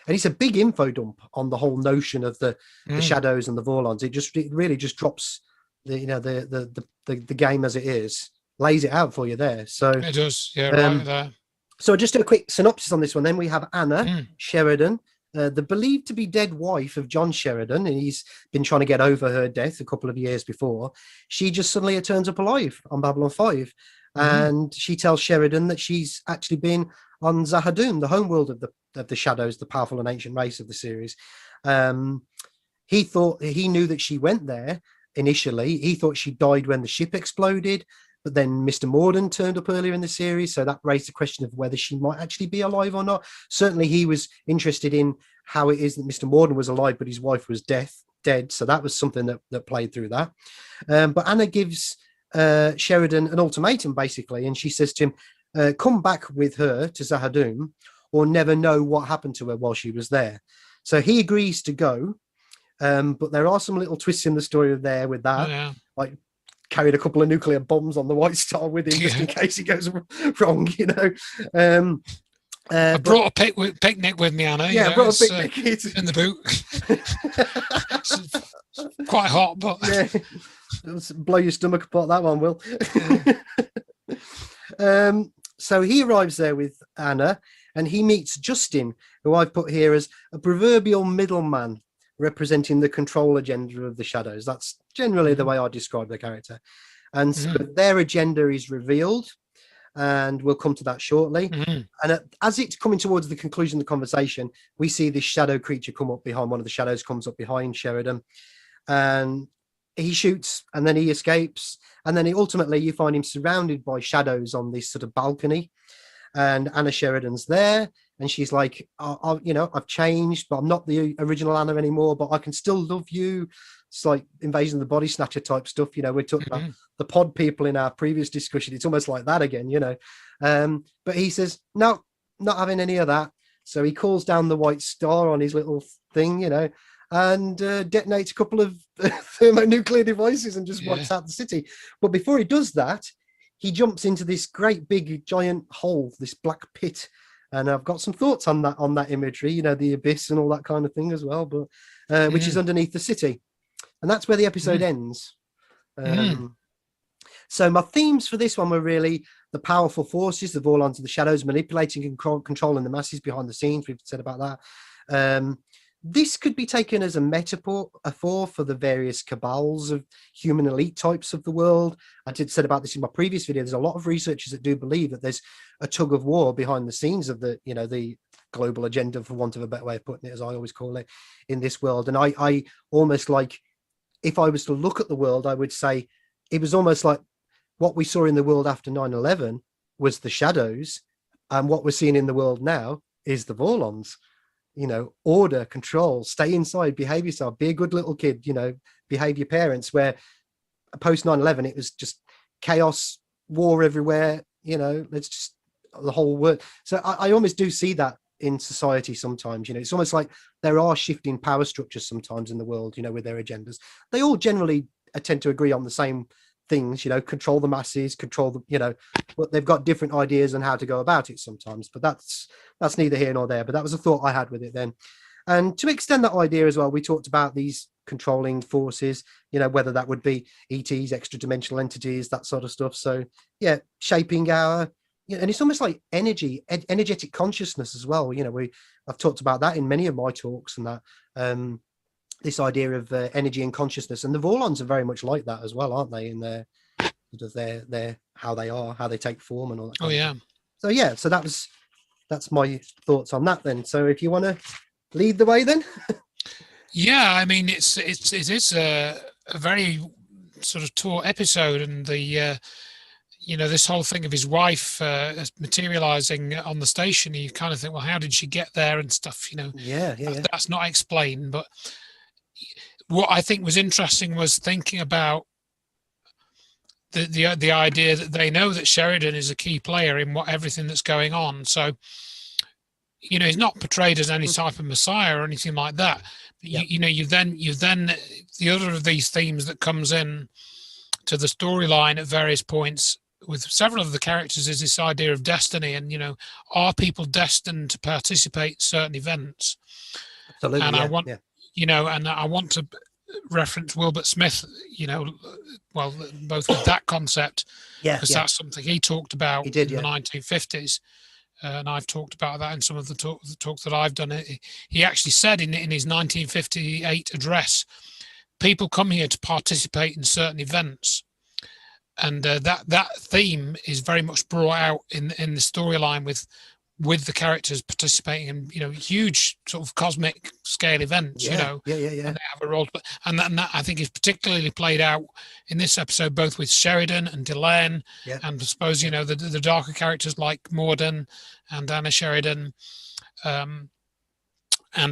And it's a big info dump on the whole notion of the shadows and the Vorlons. It really just drops the game as it is, lays it out for you there. So it does, right there. So just a quick synopsis on this one. Then we have Anna Sheridan, the believed to be dead wife of John Sheridan, and he's been trying to get over her death a couple of years before. She just suddenly turns up alive on Babylon 5, and she tells Sheridan that she's actually been on Zahadun, the homeworld of the shadows, the powerful and ancient race of the series. He knew that she went there initially. He thought she died when the ship exploded, but then Mr. Morden turned up earlier in the series, so that raised the question of whether she might actually be alive or not. Certainly he was interested in how it is that Mr. Morden was alive, but his wife was dead, so that was something that played through that. But Anna gives Sheridan an ultimatum, basically, and she says to him, come back with her to Zahadun or never know what happened to her while she was there. So he agrees to go, but there are some little twists in the story there with that. Like carried a couple of nuclear bombs on the White Star with him just in case he goes wrong, I brought a picnic with me, Anna. Yeah, I brought a picnic in the boot. It's quite hot, but it'll blow your stomach apart, that one will. So he arrives there with Anna, and he meets Justin, who I've put here as a proverbial middleman representing the control agenda of the shadows. That's generally the way I describe the character. And so their agenda is revealed, and we'll come to that shortly. And as it's coming towards the conclusion of the conversation, we see this shadow creature come up behind. One of the shadows comes up behind Sheridan, and he shoots, and then he escapes, and then ultimately you find him surrounded by shadows on this sort of balcony, and Anna Sheridan's there, and she's like, I've changed, but I'm not the original Anna anymore, but I can still love you. It's like Invasion of the Body Snatcher type stuff. We're talking about the pod people in our previous discussion. It's almost like that again, but he says, no, not having any of that. So he calls down the White Star on his little thing, and detonates a couple of thermonuclear devices and just wipes out the city. But before he does that, he jumps into this great big giant hole, this black pit. And I've got some thoughts on that imagery, the abyss and all that kind of thing as well, but which is underneath the city. And that's where the episode ends. So my themes for this one were really the powerful forces, the Vorlons of the shadows, manipulating and controlling the masses behind the scenes. We've said about that. this could be taken as a metaphor for the various cabals of human elite types of the world. I did said about this in my previous video. There's a lot of researchers that do believe that there's a tug of war behind the scenes of the, you know, the global agenda, for want of a better way of putting it, as I always call it, in this world. And I almost like, if I was to look at the world, I would say it was almost like what we saw in the world after 9/11 was the shadows, and what we're seeing in the world now is the Vorlons. You know, order, control, stay inside, behave yourself, be a good little kid, you know, behave your parents. Where post 9/11, it was just chaos, war everywhere, you know, let's just, the whole world. So I almost do see that in society sometimes. You know, it's almost like there are shifting power structures sometimes in the world, you know, with their agendas. They all generally tend to agree on the same things, you know, control the masses, control the, you know, but they've got different ideas on how to go about it sometimes. But that's neither here nor there. But that was a thought I had with it then. And to extend that idea as well, we talked about these controlling forces, you know, whether that would be ETs, extra dimensional entities, that sort of stuff. So yeah, shaping our, you know, and it's almost like energetic consciousness as well. You know, I've talked about that in many of my talks, and that this idea of energy and consciousness, and the Vorlons are very much like that as well, aren't they? In their how they are, how they take form, and all that. Oh yeah. So yeah, so that's my thoughts on that then. So if you want to lead the way then. Yeah, I mean, it is a very sort of taut episode, and the you know, this whole thing of his wife materializing on the station, you kind of think, well, how did she get there and stuff, you know? Yeah. That's not explained. But what I think was interesting was thinking about the idea that they know that Sheridan is a key player in everything that's going on. So, you know, he's not portrayed as any type of messiah or anything like that. But you know, you then the other of these themes that comes in to the storyline at various points with several of the characters is this idea of destiny, and, you know, are people destined to participate in certain events? Absolutely. And I want, you know, and I want to reference Wilbert Smith, you know, well, both with that concept, because that's something he talked about in the 1950s. And I've talked about that in some of the talks that I've done. He actually said in his 1958 address, people come here to participate in certain events. And that theme is very much brought out in the storyline with the characters participating in, you know, huge sort of cosmic scale events, you know. Yeah. And they have a role, and that I think is particularly played out in this episode, both with Sheridan and Delenn, and I suppose, you know, the darker characters like Morden and Anna Sheridan, and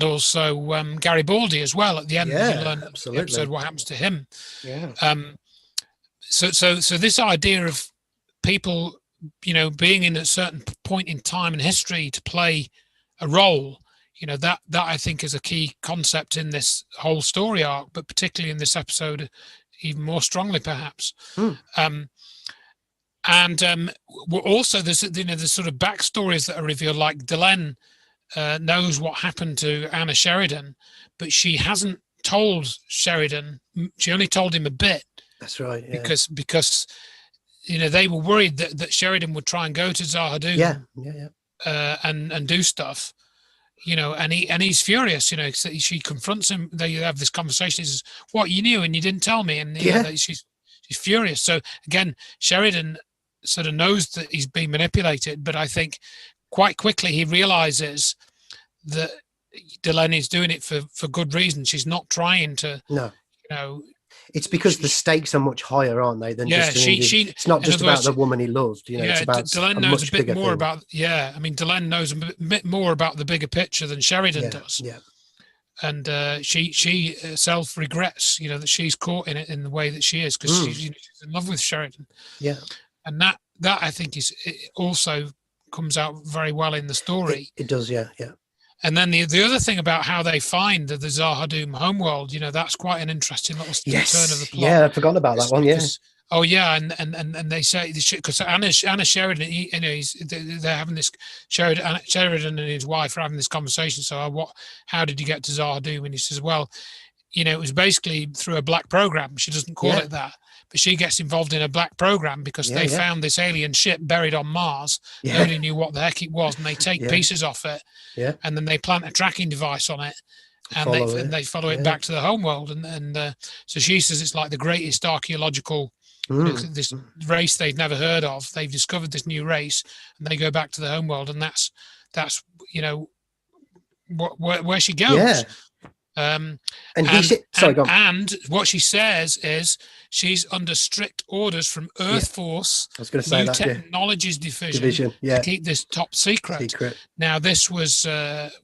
also Garibaldi as well. At the end, you learn the episode what happens to him. So this idea of people, you know, being in a certain point in time in history to play a role, you know, that I think is a key concept in this whole story arc, but particularly in this episode, even more strongly, perhaps. And also there's, you know, the sort of backstories that are revealed, like Delenn knows what happened to Anna Sheridan, but she hasn't told Sheridan. She only told him a bit. That's right. Yeah. Because you know, they were worried that Sheridan would try and go to Zahadun, and do stuff, you know, and he's furious, you know. She confronts him. They have this conversation. He says, "What, you knew and you didn't tell me?" And she's furious. So again, Sheridan sort of knows that he's being manipulated, but I think quite quickly he realizes that Delaney's doing it for good reason. She's not trying to, you know. It's because the stakes are much higher, aren't they? Than just it's not just about the woman he loved. You know, it's about Delenn knows a bit more about. Yeah, I mean, Delenn knows a bit more about the bigger picture than Sheridan does. Yeah, and she herself regrets, you know, that she's caught in it in the way that she is, because she's in love with Sheridan. Yeah, and that I think it also comes out very well in the story. It does, yeah. And then the other thing about how they find the Zahadum homeworld, you know, that's quite an interesting little turn of the plot. Yeah, I've forgotten about that one. Because, and they say, because Anna Sheridan, you know, they're having this, Sheridan and his wife are having this conversation. So how did you get to Zahadum? And he says, well, you know, it was basically through a black program. She doesn't call it that, but she gets involved in a black program because they found this alien ship buried on Mars. Nobody knew what the heck it was, and they take pieces off it, and then they plant a tracking device on it, and they follow it back to the homeworld, and so she says it's like the greatest archaeological this race they've never heard of. They've discovered this new race, and they go back to the homeworld, and that's where she goes. And what she says is she's under strict orders from Earth Force. I was going to say New Technologies Division to keep this top secret. Now, this was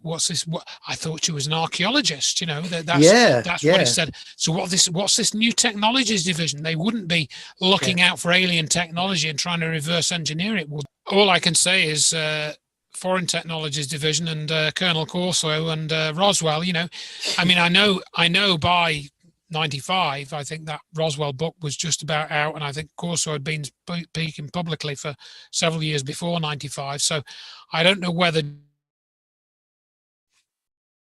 what's this? What I thought she was an archaeologist. That's what he said. So what's this New Technologies Division? They wouldn't be looking out for alien technology and trying to reverse engineer it. Well, all I can say is. Foreign Technologies Division and Colonel Corso and Roswell, I mean, I know by 95, I think that Roswell book was just about out, and I think Corso had been speaking publicly for several years before 95. So I don't know whether I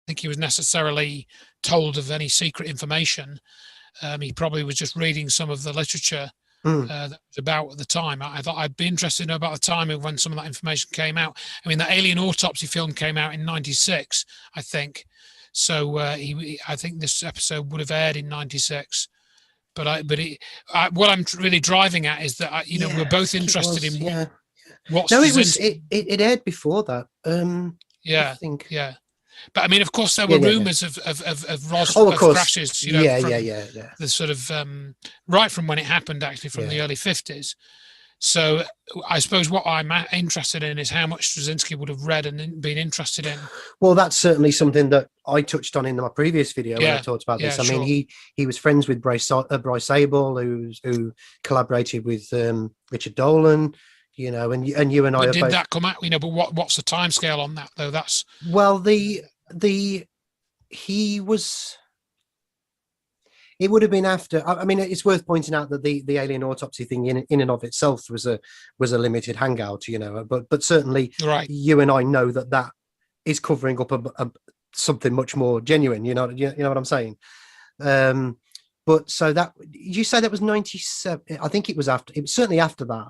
think he was necessarily told of any secret information. He probably was just reading some of the literature that was about at the time. I thought I'd be interested to know about the time of when some of that information came out. I mean, the Alien Autopsy film came out in 96, I think. So I think this episode would have aired in 96. But what I'm really driving at is that we're both interested in what's. No, it aired before that. I think. Yeah. But I mean, of course, there were rumours of crashes. The sort of right from when it happened, actually, from the early 50s. So I suppose what I'm interested in is how much Straczynski would have read and been interested in. Well, that's certainly something that I touched on in my previous video when I talked about this. I mean, he was friends with Bryce Zabel, who collaborated with Richard Dolan. And you and I. But did that come out? But what's the timescale on that though? That's It would have been after. I mean, it's worth pointing out that the alien autopsy thing in and of itself was a limited hangout. But certainly, you and I know that is covering up something much more genuine. You know what I'm saying? But so that you say that was 97. I think it was after. It was certainly after that.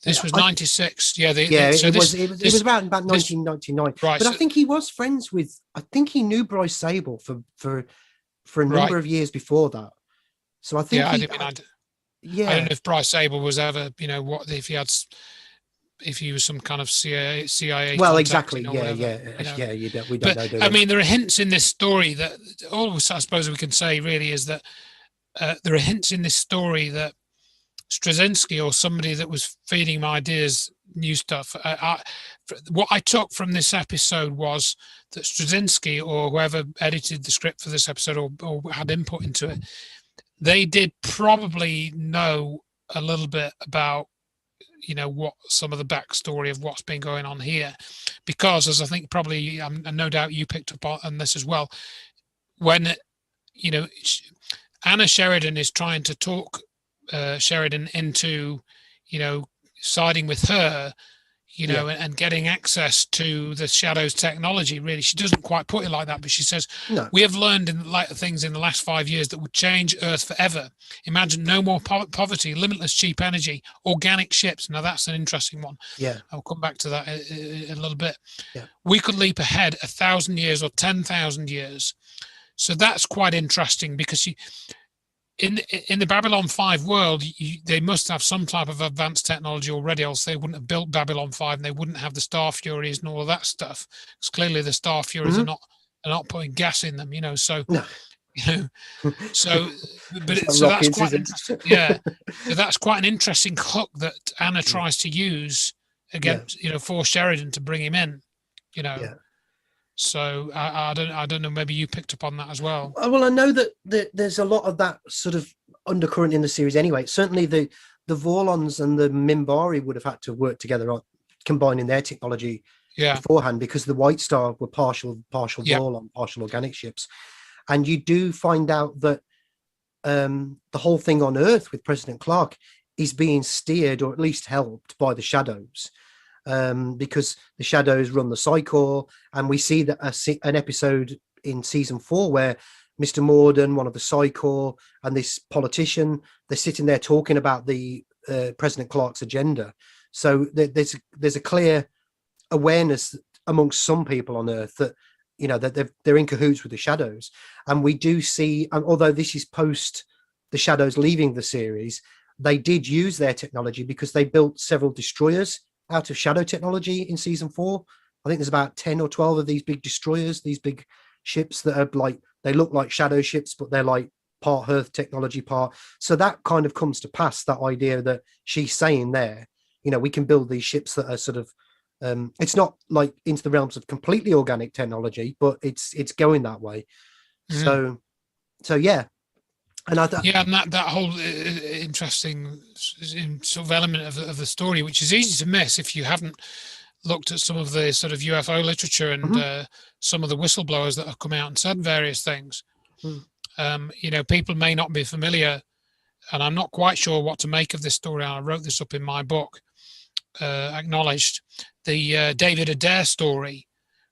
This was 96. It was about 1999. Right, but I think he was friends with. I think he knew Bryce Zabel for a number of years before that. So I think. I don't know if Bryce Zabel was ever. If he was some kind of CIA. Well, exactly. We don't know. I mean, there are hints in this story that all I suppose we can say really is that there are hints in this story that Straczynski or somebody that was feeding my ideas new stuff. What I took from this episode was that Straczynski or whoever edited the script for this episode or had input into it, they did probably know a little bit about what some of the backstory of what's been going on here, because as I think probably and no doubt you picked up on this as well, when Anna Sheridan is trying to talk Sheridan into siding with her and getting access to the Shadows technology. Really, she doesn't quite put it like that, but she says, we have learned things in the last 5 years that would change Earth forever. Imagine no more poverty, limitless cheap energy, organic ships. Now that's an interesting one. I'll come back to that in a little bit. We could leap ahead 1,000 years or 10,000 years. So that's quite interesting, because in the Babylon 5 world, they must have some type of advanced technology already, else they wouldn't have built Babylon 5 and they wouldn't have the Star Furies and all of that stuff. Because clearly the Star Furies are not putting gas in them, so so that's quite interesting. So that's quite an interesting hook that Anna tries to use against for Sheridan to bring him in, So I don't know. Maybe you picked up on that as well. Well, I know that there's a lot of that sort of undercurrent in the series anyway. Certainly, the Vorlons and the Minbari would have had to work together on combining their technology beforehand, because the White Star were partial Vorlon, partial organic ships, and you do find out that the whole thing on Earth with President Clark is being steered, or at least helped, by the Shadows. Because the Shadows run the Psychor, and we see that an episode in season 4 where Mr. Morden, one of the Psychor, and this politician, they're sitting there talking about the President Clark's agenda. So there's a clear awareness amongst some people on Earth that you know, that they're in cahoots with the Shadows. And we do see, although this is post the Shadows leaving the series, they did use their technology because they built several destroyers out of Shadow technology in season 4. I think there's about 10 or 12 of these big destroyers, these big ships that are like, they look like Shadow ships, but they're like part Earth technology part. So that kind of comes to pass, that idea that she's saying there, you know, we can build these ships that are sort of, it's not like into the realms of completely organic technology, but it's going that way. So yeah. And and that whole interesting sort of element of the story, which is easy to miss if you haven't looked at some of the sort of UFO literature and some of the whistleblowers that have come out and said various things. You know, people may not be familiar, and I'm not quite sure what to make of this story. I wrote this up in my book, Acknowledged, the David Adair story,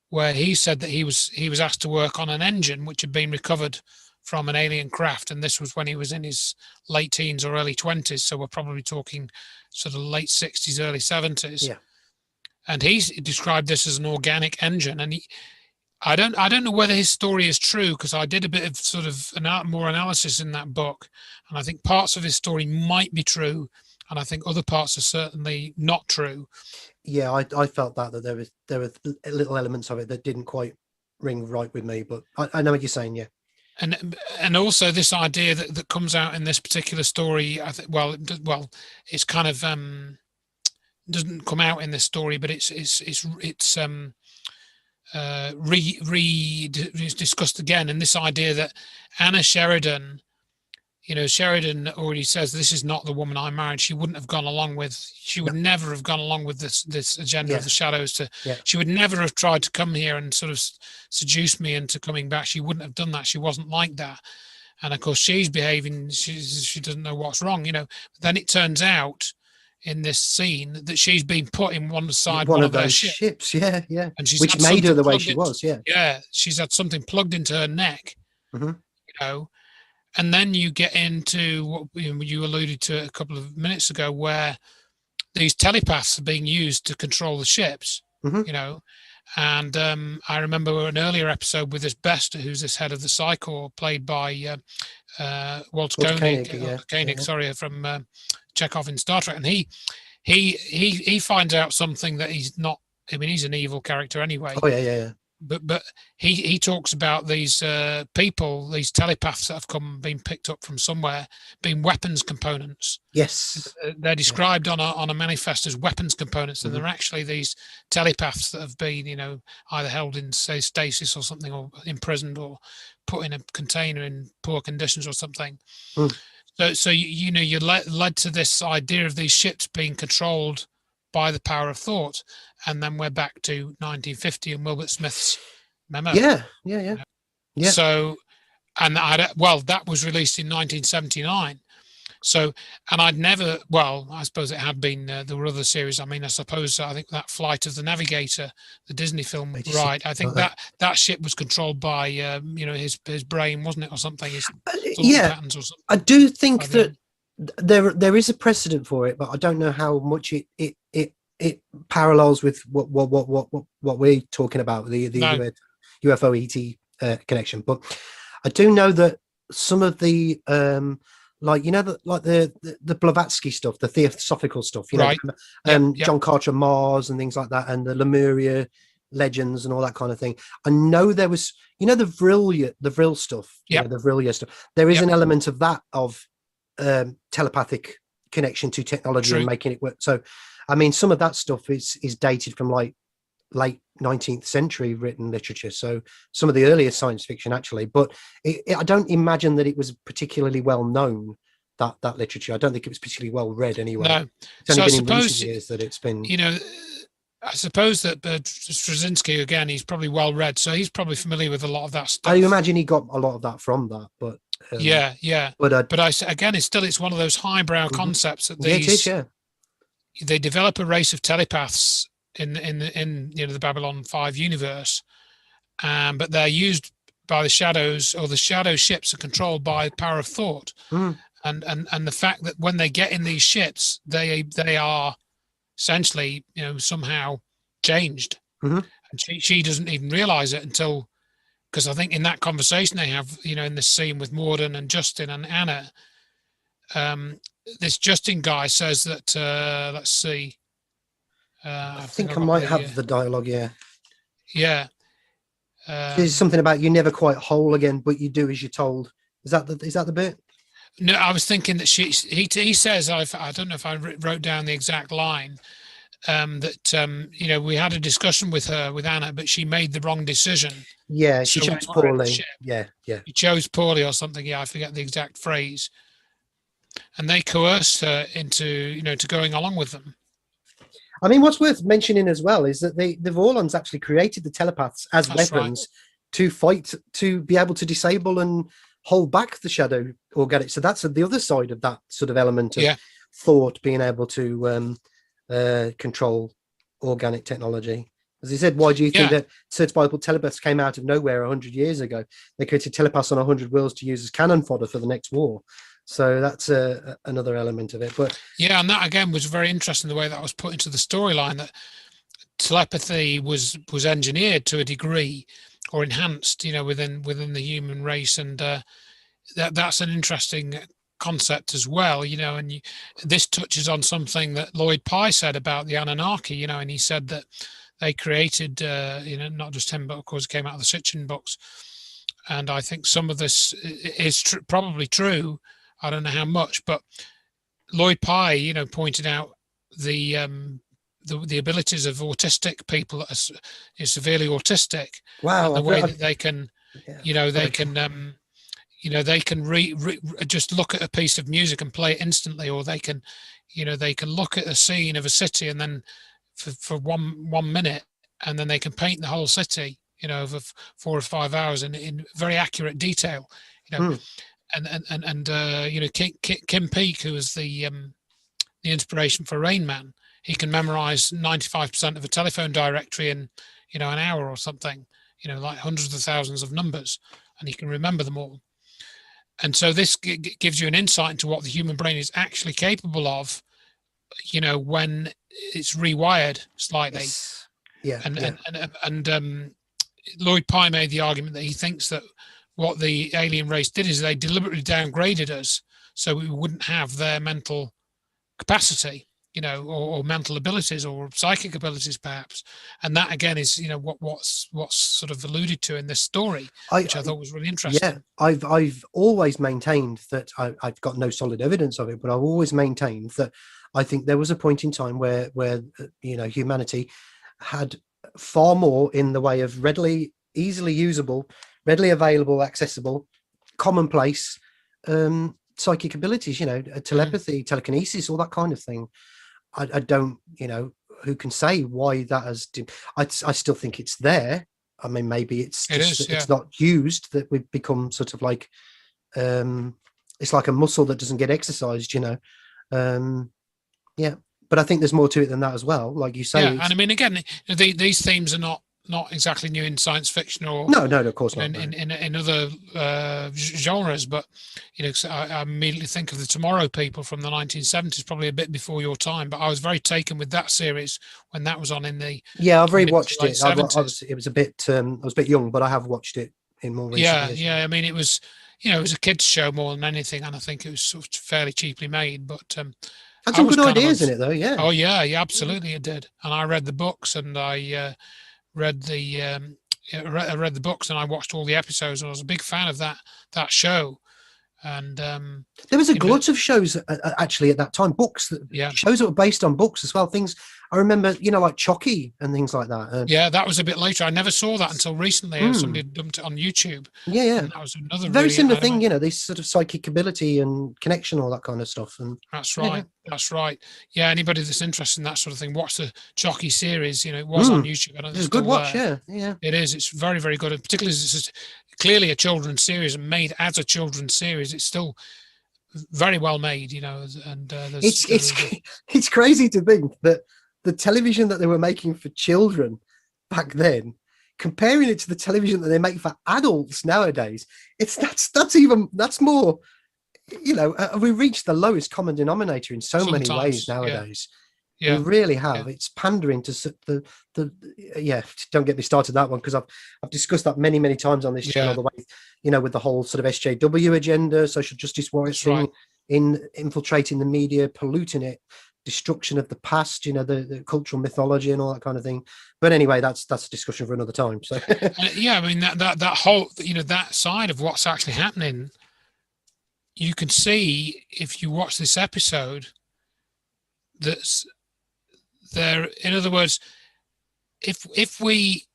where he said that he was asked to work on an engine which had been recovered from an alien craft, and this was when he was in his late teens or early 20s, so we're probably talking sort of late 60s, early 70s. Yeah. And he described this as an organic engine, and I don't know whether his story is true, because I did a bit of sort of more analysis in that book, and I think parts of his story might be true, and I think other parts are certainly not true. Yeah, I felt that there were little elements of it that didn't quite ring right with me, but I know what you're saying. Yeah. And also this idea that comes out in this particular story, I think, well, it's kind of doesn't come out in this story, but it's discussed again. And this idea that Anna Sheridan, you know, Sheridan already says, this is not the woman I married. She wouldn't have gone along with. She would never have gone along with this agenda of the Shadows. She would never have tried to come here and sort of seduce me into coming back. She wouldn't have done that. She wasn't like that. And of course, she's behaving. She doesn't know what's wrong. You know. Then it turns out in this scene that she's been put in one of those ships. Yeah. And she's which made her the way she was. Yeah. Yeah. She's had something plugged into her neck. You know. And then you get into what you alluded to a couple of minutes ago, where these telepaths are being used to control the ships, you know. And I remember an earlier episode with this Bester, who's this head of the Psi Corps, played by Walter Koenig, sorry, from Chekhov in Star Trek. And he finds out something that he's not. I mean, he's an evil character anyway. Oh yeah. But he talks about these people, these telepaths that have been picked up from somewhere, being weapons components. Yes, they're described on a manifest as weapons components, and they're actually these telepaths that have been, you know, either held in, say, stasis or something, or imprisoned, or put in a container in poor conditions or something. So you know, you're led to this idea of these ships being controlled by the power of thought. And then we're back to 1950 and Wilbert Smith's memo. Yeah. So, and that was released in 1979. So, and I suppose it had been, there were other series. I mean, I think that Flight of the Navigator, the Disney film, right? I think that ship was controlled by, you know, his brain, wasn't it, or something? His patterns or something. I do think that there is a precedent for it, but I don't know how much it parallels with what we're talking about, the UFO ET connection. But I do know that some of the like, you know, the Blavatsky stuff, the theosophical stuff, you know, John Carter Mars and things like that, and the Lemuria legends and all that kind of thing. I know there was, you know, the Vril stuff, the Vrilya stuff. There is an element of that, of telepathic connection to technology and making it work. So I mean, some of that stuff is dated from like late 19th century written literature, so some of the earlier science fiction actually, but I don't imagine that it was particularly well known, that literature. I don't think it was particularly well read anyway. No. It's only been in recent years that it's been, you know, I suppose that Straczynski, again, he's probably well read, so he's probably familiar with a lot of that stuff. I imagine he got a lot of that from that, but again, it's one of those highbrow concepts that they develop a race of telepaths in you know, the Babylon 5 universe, but they're used by the Shadows, or the Shadow ships are controlled by the power of thought. And the fact that when they get in these ships, they are essentially, you know, somehow changed. And she doesn't even realize it until because I think in that conversation they have, in this scene with Morden and Justin and Anna, this Justin guy says that, let's see. I think I might have the dialogue, yeah. Yeah. There's something about you never quite whole again, but you do as you're told. Is that the bit? No, I was thinking that he says, I don't know if I wrote down the exact line, that we had a discussion with Anna, but she made the wrong decision. Yeah, she chose poorly. Yeah. She chose poorly or something. Yeah, I forget the exact phrase. And they coerced her into, to going along with them. I mean, what's worth mentioning as well is that the Vorlons actually created the telepaths as weapons to fight, to be able to disable and hold back the shadow organic. So that's the other side of that sort of element of thought, being able to control organic technology. As he said, why do you think that certifiable telepaths came out of nowhere 100 years ago? They created telepaths on 100 wheels to use as cannon fodder for the next war. So that's another element of it. But yeah, and that again was very interesting, the way that was put into the storyline, that telepathy was engineered to a degree, or enhanced, within the human race, and that's an interesting concept as well, and this touches on something that Lloyd Pye said about the Anunnaki, and he said that they created, not just him, but of course it came out of the Sitchin books, and I think some of this is probably true. I don't know how much, but Lloyd Pye, pointed out the abilities of autistic people that are severely autistic. Wow! And the way that they can, they can just look at a piece of music and play it instantly, or they can look at a scene of a city and then for 1 minute, and then they can paint the whole city, over 4 or 5 hours in very accurate detail, And Kim Peek, who was the inspiration for Rain Man, he can memorize 95% of a telephone directory in an hour or something, like hundreds of thousands of numbers, and he can remember them all. And so this gives you an insight into what the human brain is actually capable of, when it's rewired slightly. Yes. Yeah. And Lloyd Pye made the argument that he thinks that what the alien race did is they deliberately downgraded us so we wouldn't have their mental capacity, or mental abilities or psychic abilities, perhaps. And that again is, what's sort of alluded to in this story, which I thought was really interesting. Yeah, I've always maintained that I've got no solid evidence of it, but I've always maintained that I think there was a point in time where humanity had far more in the way of easily usable, readily available, accessible, commonplace psychic abilities, telepathy, telekinesis, all that kind of thing. I don't, who can say why that has... I still think it's there. I mean, maybe it's not used, that we've become sort of like... it's like a muscle that doesn't get exercised, yeah. But I think there's more to it than that as well, like you say. Yeah, and I mean, again, these themes are not exactly new in science fiction, or no, of course not. In other genres, but I immediately think of the Tomorrow People from the 1970s, probably a bit before your time. But I was very taken with that series when that was on in the I've rewatched it. It was a bit I was a bit young, but I have watched it in more recent years. Yeah. I mean, it was it was a kids' show more than anything, and I think it was sort of fairly cheaply made, but. Had some good ideas in it, though. Yeah. Oh yeah, absolutely, it did. And I read the books, and I read the books, and I watched all the episodes, and I was a big fan of that show. And there was a glut of shows actually at that time, books shows that were based on books as well. Things I remember, like Chucky and things like that. That was a bit later. I never saw that until recently. Somebody had dumped it on YouTube. Yeah. And that was another very similar thing. This sort of psychic ability and connection, all that kind of stuff. And that's right. That's right. Yeah. Anybody that's interested in that sort of thing, watch the Chucky series. It was on YouTube. It's a good watch. Yeah. It is. It's very, very good. And particularly as it's clearly a children's series and made as a children's series, it's still very well made. And it's crazy to think that the television that they were making for children back then, comparing it to the television that they make for adults nowadays, that's more, we reached the lowest common denominator in so many ways nowadays. Yeah. We really have. It's pandering to the yeah. Don't get me started that one, because I've discussed that many times on this channel. The way, with the whole sort of SJW agenda, social justice warrior thing, in infiltrating the media, polluting it, destruction of the past, the cultural mythology and all that kind of thing. But anyway, that's a discussion for another time. So yeah, I mean that whole that side of what's actually happening, you can see if you watch this episode. That's there. In other words, if we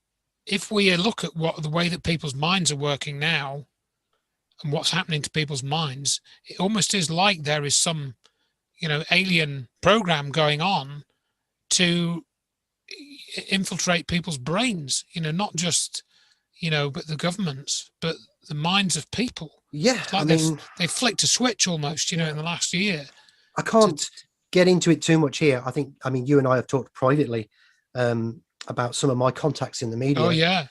look at the way that people's minds are working now, and what's happening to people's minds, it almost is like there is some alien program going on to infiltrate people's brains, not just but the governments, but the minds of people. Yeah, like they flicked a switch almost in the last year. I can't get into it too much here. I mean you and I have talked privately about some of my contacts in the media. Oh yeah.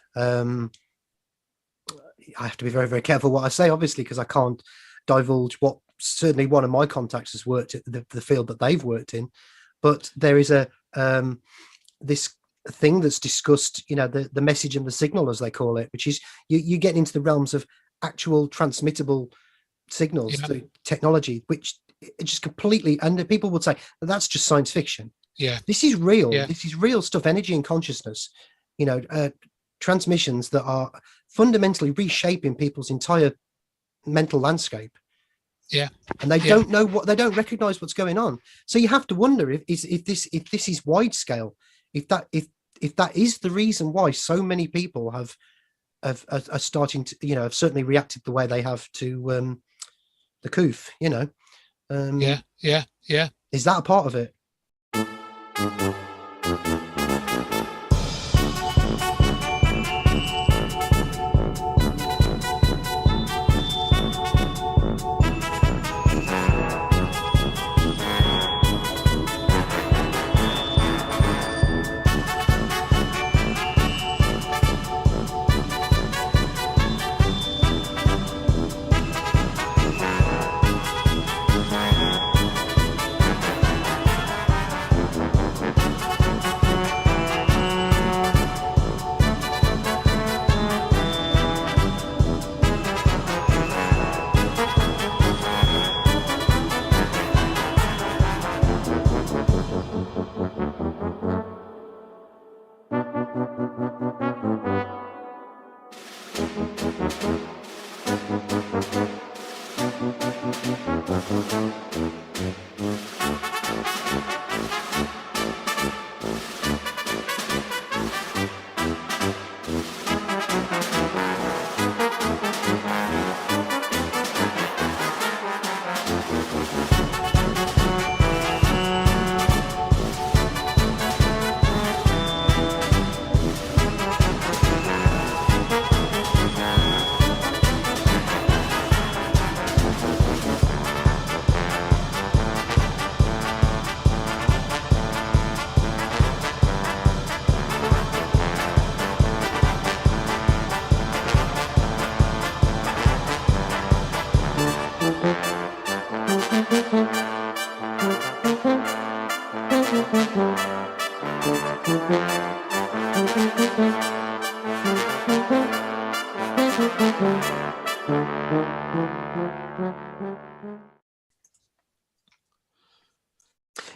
I have to be very careful what I say, obviously, because I can't divulge what certainly one of my contacts has worked at the field that they've worked in. But there is a this thing that's discussed, the message and the signal, as they call it, which is you get into the realms of actual transmittable signals through technology, which it just completely, and people would say that's just science fiction. Yeah, this is real. This is real stuff. Energy and consciousness, transmissions that are fundamentally reshaping people's entire mental landscape. Yeah, and they don't know they don't recognize what's going on. So you have to wonder if this is wide scale, if that is the reason why so many people are starting to have certainly reacted the way they have to the coof. Is that a part of it?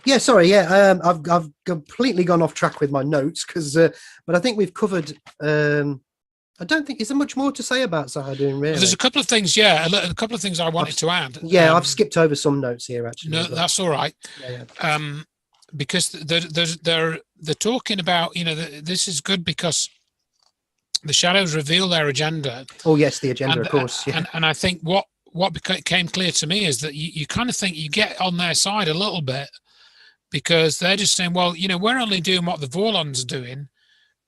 Yeah, sorry. Yeah, I've completely gone off track with my notes but I think we've covered. I don't think is there much more to say about Zahadun, really. There's a couple of things. Yeah, a couple of things I wanted to add. Yeah, I've skipped over some notes here actually. No, that's all right. Yeah. Because they're talking about this is good because the shadows reveal their agenda. Oh yes, the agenda, of course. Yeah. And I think what became clear to me is that you kind of think you get on their side a little bit, because they're just saying, well, we're only doing what the Vorlons are doing,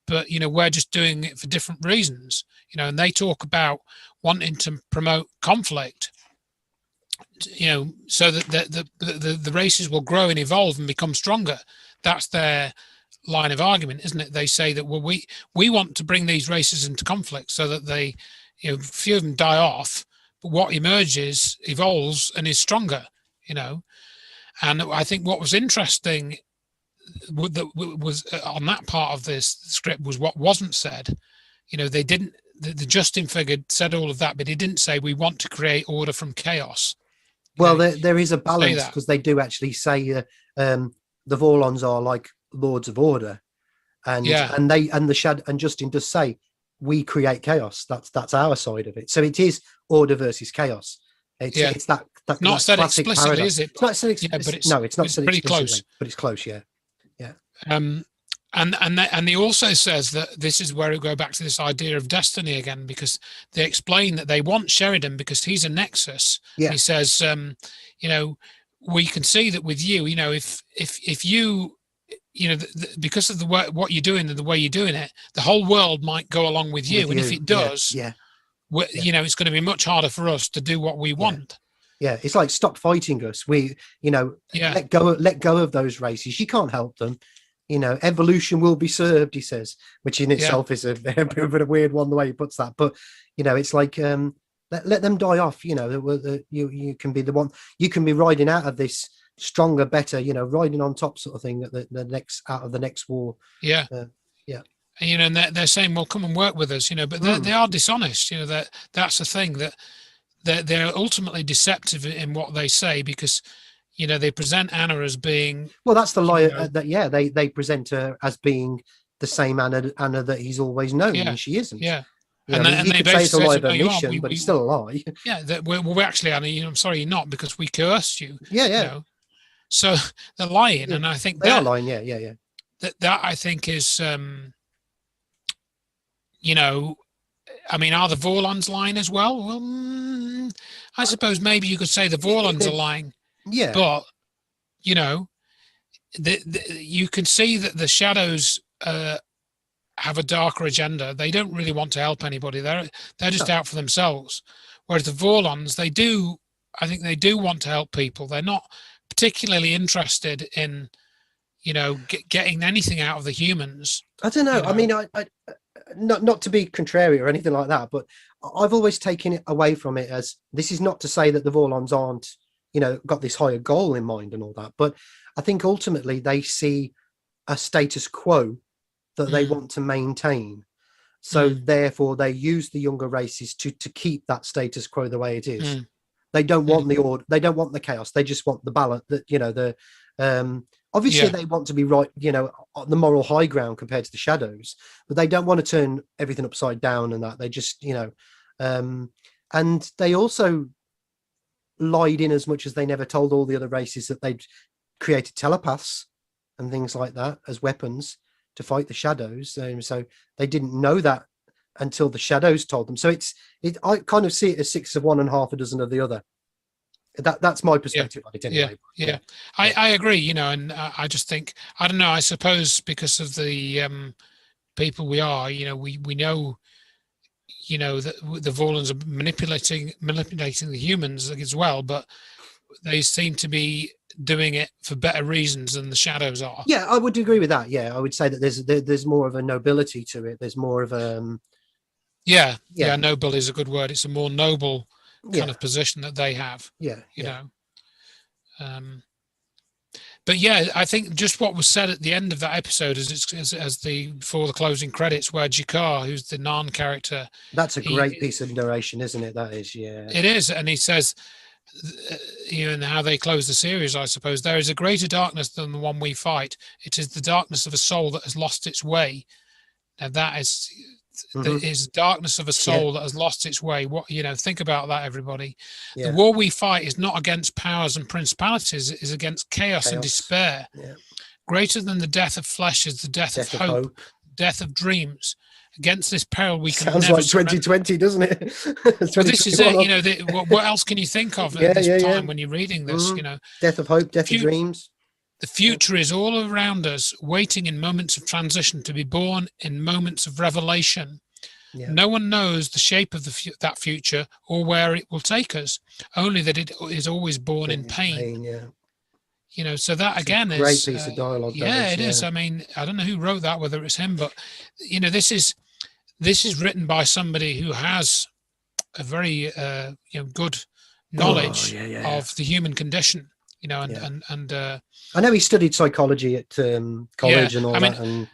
but, we're just doing it for different reasons, and they talk about wanting to promote conflict, so that the races will grow and evolve and become stronger. That's their line of argument, isn't it? They say that, well, we want to bring these races into conflict so that they, few of them die off, but what emerges evolves and is stronger, And I think what was interesting that was on that part of this script was what wasn't said. They didn't. The Justin figure said all of that, but he didn't say we want to create order from chaos. Well, there is a balance, because they do actually say the Vorlons are like lords of order, and and Justin does say we create chaos. That's our side of it. So it is order versus chaos. It's that not said explicitly, paradox. Is it? It's not said explicitly. No, it's not said pretty explicitly, close. But it's close. Yeah. And he also says that this is where we go back to this idea of destiny again, because they explain that they want Sheridan because he's a nexus. Yeah. He says, we can see that with you, if you, because of what you're doing and the way you're doing it, the whole world might go along with you. And if it does, it's going to be much harder for us to do what we want. Yeah, it's like, stop fighting us. We, let go of those races. You can't help them. Evolution will be served, he says, which in itself is a bit of a weird one, the way he puts that. But it's like, let them die off. You can be the one. You can be riding out of this stronger, better. Riding on top, sort of thing. At the next war. Yeah. And they're saying, well, come and work with us. But they are dishonest. That's the thing, that they're ultimately deceptive in what they say, because they present Anna as being... Well, that's the lie. They present her as being the same Anna that he's always known, and she isn't. Yeah. You could say it's a lie of omission, but it's still a lie. Yeah, we're actually, Anna, I'm sorry you're not, because we coerced you. Yeah. So they're lying, and I think they are lying, yeah. That I think is, are the Vorlons lying as well? Well, I suppose maybe you could say the Vorlons are lying. Yeah, but you can see that the Shadows have a darker agenda. They don't really want to help anybody. They're just out for themselves. Whereas the Vorlons, I think they do want to help people. They're not particularly interested in, getting anything out of the humans. I don't know. I mean, I not to be contrary or anything like that, but I've always taken it away from it as, this is not to say that the Vorlons aren't, got this higher goal in mind and all that. But I think ultimately they see a status quo that they want to maintain. So therefore they use the younger races to keep that status quo the way it is. They don't want the order. They don't want the chaos. They just want the balance, that, obviously they want to be right, on the moral high ground compared to the Shadows, but they don't want to turn everything upside down and that. They just, and they also lied in as much as they never told all the other races that they'd created telepaths and things like that as weapons to fight the Shadows. So they didn't know that until the Shadows told them. So I kind of see it as 6 of one and half a dozen of the other. That's my perspective on it anyway. Yeah. I agree, and I just think, I don't know, I suppose because of the people we are, we know, that the Vorlons are manipulating the humans as well, but they seem to be doing it for better reasons than the Shadows are. Yeah, I would agree with that. Yeah, I would say that there's more of a nobility to it. There's more of a noble is a good word. It's a more noble kind of position that they have. You know. But yeah, I think just what was said at the end of that episode before the closing credits, where Jakar, who's the Narn character, that's a great piece of narration, isn't it? That is, yeah. It is, and he says, and how they close the series, I suppose, there is a greater darkness than the one we fight. It is the darkness of a soul that has lost its way. Now that is. Is darkness of a soul that has lost its way. Think about that, everybody. The war we fight is not against powers and principalities, it is against chaos and despair. Greater than the death of flesh is the death of hope, death of dreams. Against this peril we can sounds never like 2020 doesn't it? But this is it. What else can you think of at this time when you're reading this? Death of hope, death of dreams. The future is all around us, waiting in moments of transition to be born in moments of revelation. No one knows the shape of that future or where it will take us, only that it is always born in pain. So that again is a great piece of dialogue. It is. I mean, I don't know who wrote that, whether it's him, but this is written by somebody who has a very good knowledge of the human condition. Yeah. and I know he studied psychology at college and all I mean, that, and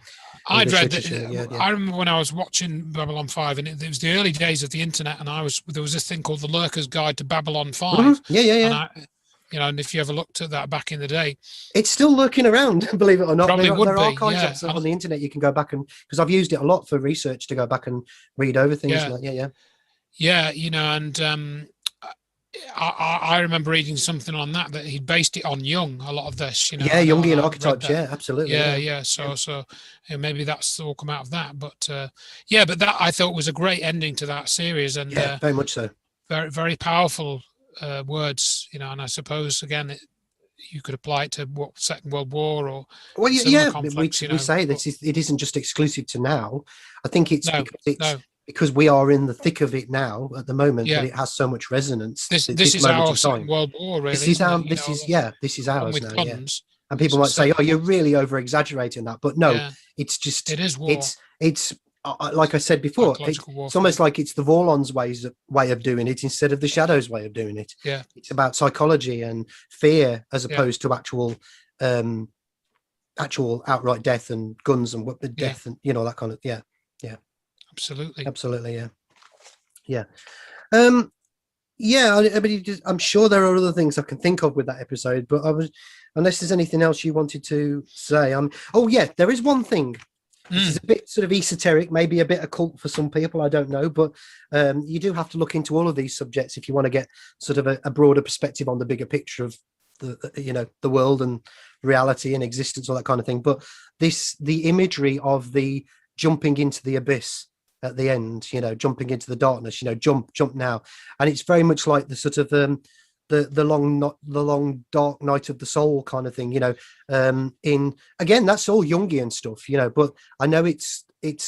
I'd English read that. literature. Yeah, yeah. I remember when I was watching Babylon 5, and it was the early days of the internet, and there was this thing called the Lurker's Guide to Babylon 5. Yeah, yeah, And yeah. and if you ever looked at that back in the day, It's still lurking around, believe it or not. probably would There are be. archives Yeah, of stuff on the internet you can go back and, because I've used it a lot for research to go back and read over things. Yeah. Like, yeah. And I remember reading something on that he'd based it on Jung. A lot of this, Yeah, Jungian archetypes. Yeah, absolutely. Yeah. So maybe that's all come out of that. But but that I thought was a great ending to that series, and very much so. Very, very powerful words, and I suppose again you could apply it to what Second World War or conflicts, we say this it isn't just exclusive to now. I think it's because we are in the thick of it now at the moment that it has so much resonance. This is our Second World War, really. This is ours now. Yeah. And people might say, "Oh, you're really over exaggerating that," but no, it's just it is war. It's like I said before, it's almost like it's the Vorlons' way of doing it instead of the Shadows' way of doing it. Yeah, it's about psychology and fear as opposed to actual outright death and guns and death and that kind of yeah. Absolutely, yeah. I mean, I'm sure there are other things I can think of with that episode, but unless there's anything else you wanted to say, there is one thing. This is a bit sort of esoteric, maybe a bit occult for some people, I don't know, but you do have to look into all of these subjects if you want to get sort of a broader perspective on the bigger picture of the world and reality and existence, all that kind of thing. But the imagery of the jumping into the abyss at the end, jumping into the darkness, jump now, and it's very much like the sort of the long dark night of the soul kind of thing, in again, that's all Jungian stuff, but I know it's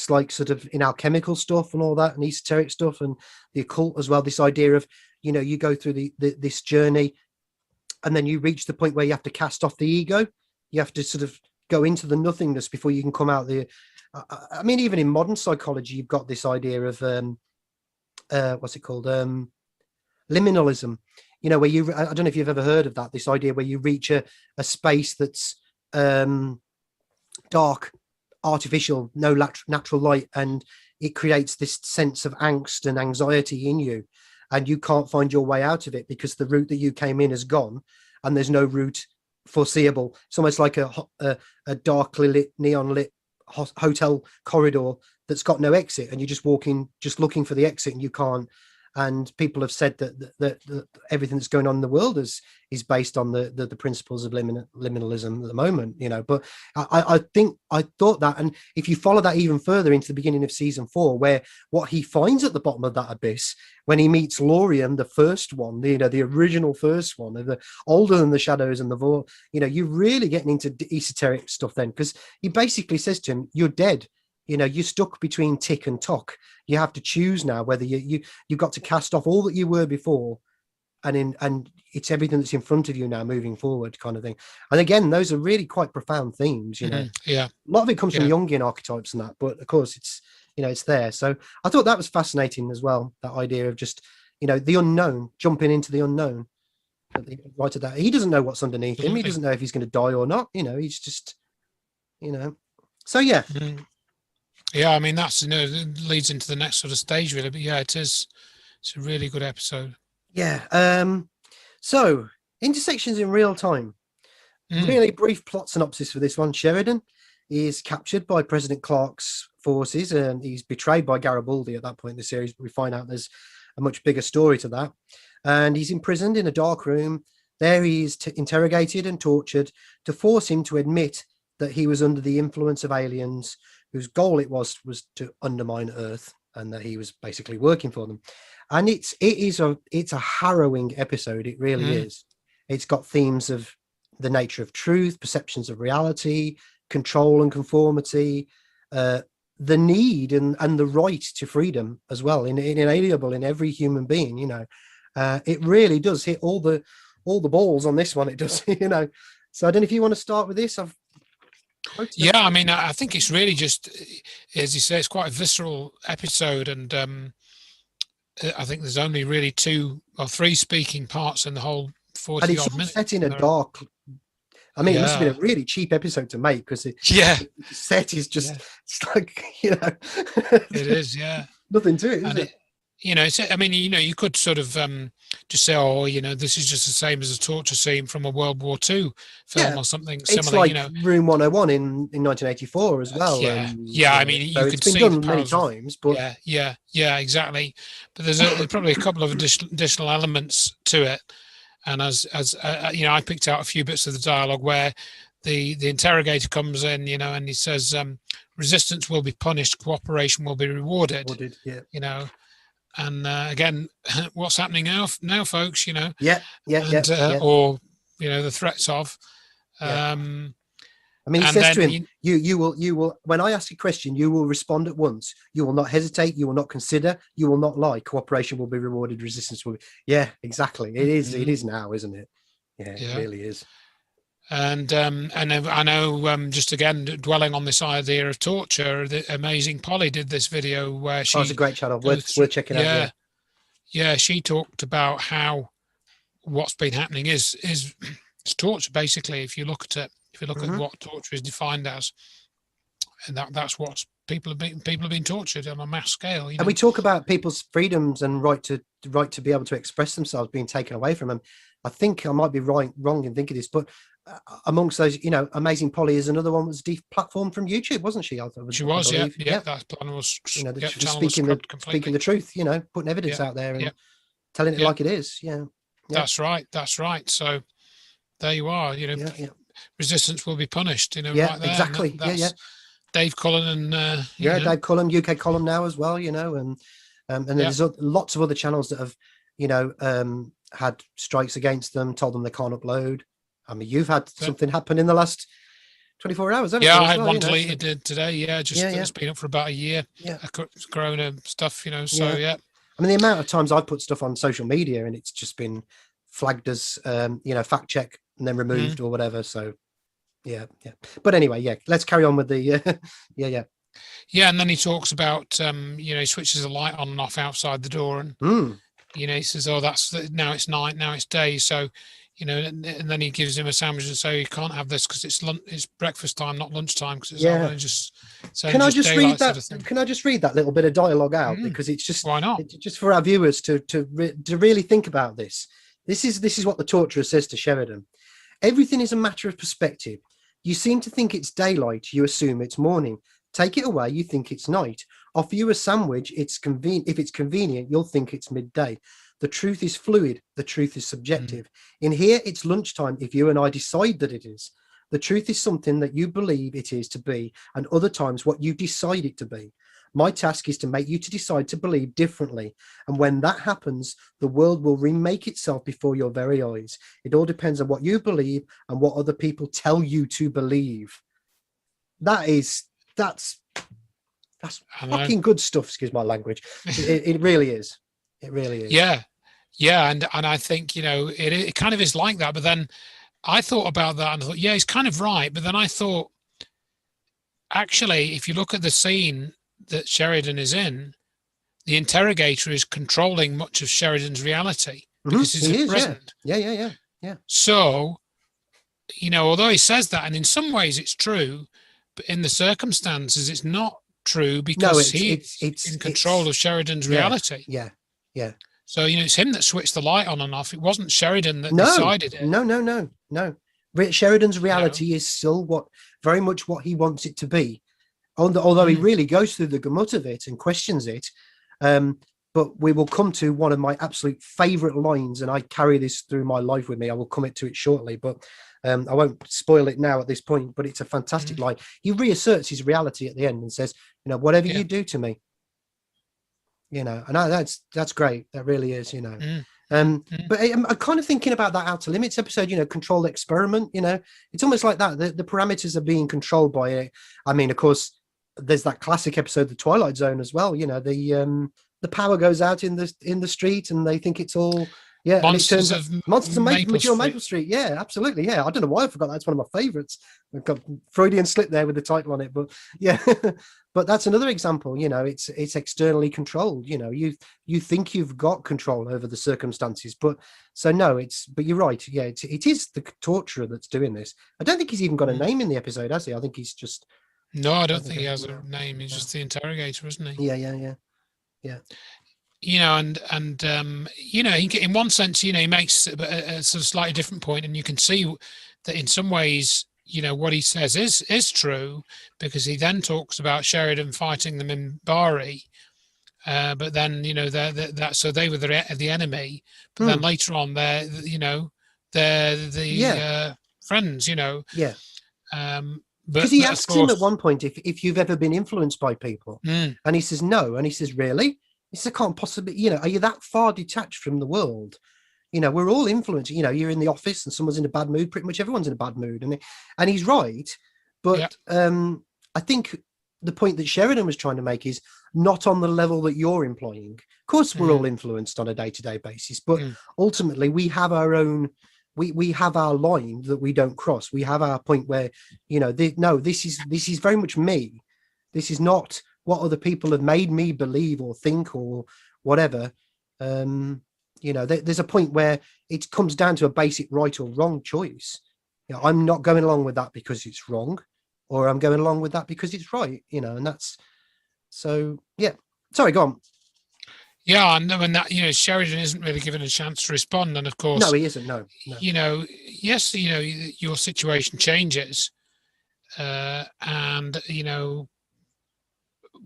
like sort of in alchemical stuff and all that, and esoteric stuff and the occult as well. This idea of you go through this journey and then you reach the point where you have to cast off the ego. You have to sort of go into the nothingness before you can come out the I mean, even in modern psychology, you've got this idea of what's it called? Liminalism. Where I don't know if you've ever heard of that. This idea where you reach a space that's dark, artificial, no natural light, and it creates this sense of angst and anxiety in you, and you can't find your way out of it because the route that you came in is gone, and there's no route foreseeable. It's almost like a darkly lit, neon lit hotel corridor that's got no exit, and you're just walking, just looking for the exit, and you can't. And people have said that everything that's going on in the world is based on the principles of liminalism at the moment, But I thought that, and if you follow that even further into the beginning of season 4, where what he finds at the bottom of that abyss when he meets Lorien, the first one, the original first one, the older than the Shadows and the Vor, you're really getting into esoteric stuff then, because he basically says to him, "You're dead. You're stuck between tick and tock. You have to choose now whether you've got to cast off all that you were before, and it's everything that's in front of you now moving forward," kind of thing. And again, those are really quite profound themes, Yeah. A lot of it comes from Jungian archetypes and that, but of course it's there. So I thought that was fascinating as well, that idea of just, the unknown, jumping into the unknown. Right at that. He doesn't know what's underneath him. He doesn't know if he's going to die or not. He's just, So yeah. Mm-hmm. Yeah, I mean, that's leads into the next sort of stage, really. But yeah, it's a really good episode. Yeah. So intersections in real time. Really brief plot synopsis for this one. Sheridan is captured by President Clark's forces, and he's betrayed by Garibaldi at that point in the series. But we find out there's a much bigger story to that, and he's imprisoned in a dark room. There he is interrogated and tortured to force him to admit that he was under the influence of aliens whose goal it was to undermine Earth, and that he was basically working for them. And it's a harrowing episode. It really is. It's got themes of the nature of truth, perceptions of reality, control and conformity, the need and the right to freedom as well, inalienable in every human being. It really does hit all the balls on this one. It does, So I don't know if you want to start with this. Yeah, I mean, I think it's really just, as you say, it's quite a visceral episode, and I think there's only really 2 or 3 speaking parts in the whole 40 and it's odd all minutes. set in a dark. I mean, it must have been a really cheap episode to make because the set is just it's like, you know, it is, yeah, nothing to it, is and it? You know, I mean, you know, you could sort of just say, oh, you know, this is just the same as a torture scene from a World War II film or something similar. It's like, you know, Room 101 in 1984 as well. I mean, you so could it's been see done many times, but yeah, exactly. But there's probably a couple of additional elements to it. And as you know, I picked out a few bits of the dialogue where the interrogator comes in, you know, and he says, resistance will be punished, cooperation will be rewarded. You know, and again, what's happening now, folks? You know, or you know, the threats of. I mean, he says to him, you will, when I ask a question, you will respond at once. You will not hesitate. You will not consider. You will not lie. Cooperation will be rewarded. Resistance will be. Yeah, exactly. It is. It is now, isn't it? Yeah, it really is. And I know, just again, dwelling on this idea of torture, the Amazing Polly did this video where she. Oh, it's a great channel. We're checking out. Yeah, she talked about how what's been happening is torture, basically. If you look at it. If you look at what torture is defined as, and that's what people have been tortured on a mass scale. You know? And we talk about people's freedoms and right to be able to express themselves being taken away from them. I think I might be wrong in thinking this, but amongst those, you know, Amazing Polly is another one that was deplatformed from YouTube, wasn't she? She was, yeah. That plan was, you know, speaking the truth, you know, putting evidence out there and telling it like it is. Yeah. That's right. So there you are. You know. Resistance will be punished, you know. Right there. Exactly. Dave Cullen and Dave Cullen, UK Cullen now as well, you know, and there's lots of other channels that have, you know, had strikes against them, told them they can't upload. I mean, you've had something happen in the last 24 hours, haven't you? I had one deleted today. It's been up for about a year. Corona stuff, you know. So I mean, the amount of times I've put stuff on social media and it's just been flagged as you know, fact check and then removed or whatever. So but anyway, let's carry on with the and then he talks about you know, he switches the light on and off outside the door, and you know, he says, oh, that's now it's night, now it's day, so you know, and then he gives him a sandwich and say, you can't have this because it's breakfast time, not lunchtime, because it's just can I just read that sort of can I just read that little bit of dialogue out, because it's just, why not, just for our viewers to really think about this. This is what the torturer says to Sheridan. Everything is a matter of perspective. You seem to think it's daylight, you assume it's morning. Take it away, you think it's night. Offer you a sandwich, if it's convenient, you'll think it's midday. The truth is fluid, the truth is subjective. In here, it's lunchtime if you and I decide that it is. The truth is something that you believe it is to be, and other times what you decide it to be. My task is to make you to decide to believe differently. And when that happens, the world will remake itself before your very eyes. It all depends on what you believe and what other people tell you to believe. That's fucking good stuff, excuse my language. It really is. It really is. Yeah. And I think, you know, it kind of is like that. But then I thought about that and I thought, yeah, he's kind of right. But then I thought, actually, if you look at the scene that Sheridan is in, the interrogator is controlling much of Sheridan's reality because he's in prison. Yeah. So, you know, although he says that, and in some ways it's true, but in the circumstances it's not true because he's in control of Sheridan's reality. Yeah. So, you know, it's him that switched the light on and off. It wasn't Sheridan that decided it. No. Sheridan's reality is still very much what he wants it to be. Although he really goes through the gamut of it and questions it. But we will come to one of my absolute favorite lines, and I carry this through my life with me. I will come to it shortly, but I won't spoil it now at this point, but it's a fantastic line. He reasserts his reality at the end and says, you know, whatever you do to me, you know, and that's great. That really is, you know. But I'm kind of thinking about that Outer Limits episode, you know, controlled experiment, you know, it's almost like that. The parameters are being controlled by it. I mean, of course, there's that classic episode, The Twilight Zone, as well. You know, the power goes out in the street and they think it's all Yeah, Monsters and it of turns out Monsters of Maple Street. Yeah, absolutely. Yeah, I don't know why I forgot that's one of my favorites. I've got Freudian slip there with the title on it, but yeah, but that's another example. It's externally controlled. You think you've got control over the circumstances, but so no, but you're right. Yeah, it is the torturer that's doing this. I don't think he's even got a name in the episode, has he? I think he's just. No, I don't think he has a name. He's just the interrogator, isn't he? Yeah. And in one sense, he makes a sort of slightly different point, and you can see that in some ways, what he says is true, because he then talks about Sheridan fighting them in Bari, but then so they were the enemy, but then later on they're the friends, Yeah. Because he asks him at one point if you've ever been influenced by people, and he says no, and he says, really? He says, I can't possibly, are you that far detached from the world? We're all influenced. You're in the office and someone's in a bad mood. Pretty much everyone's in a bad mood, and he's right. But I think the point that Sheridan was trying to make is not on the level that you're employing. Of course, we're all influenced on a day-to-day basis, but ultimately we have our own. We have our line that we don't cross. We have our point where, this is very much me. This is not what other people have made me believe or think or whatever. There's a point where it comes down to a basic right or wrong choice. I'm not going along with that because it's wrong, or I'm going along with that because it's right. And that's so. Yeah. Sorry, go on. Yeah, and that Sheridan isn't really given a chance to respond, and of course, no, he isn't. No. Yes, your situation changes, and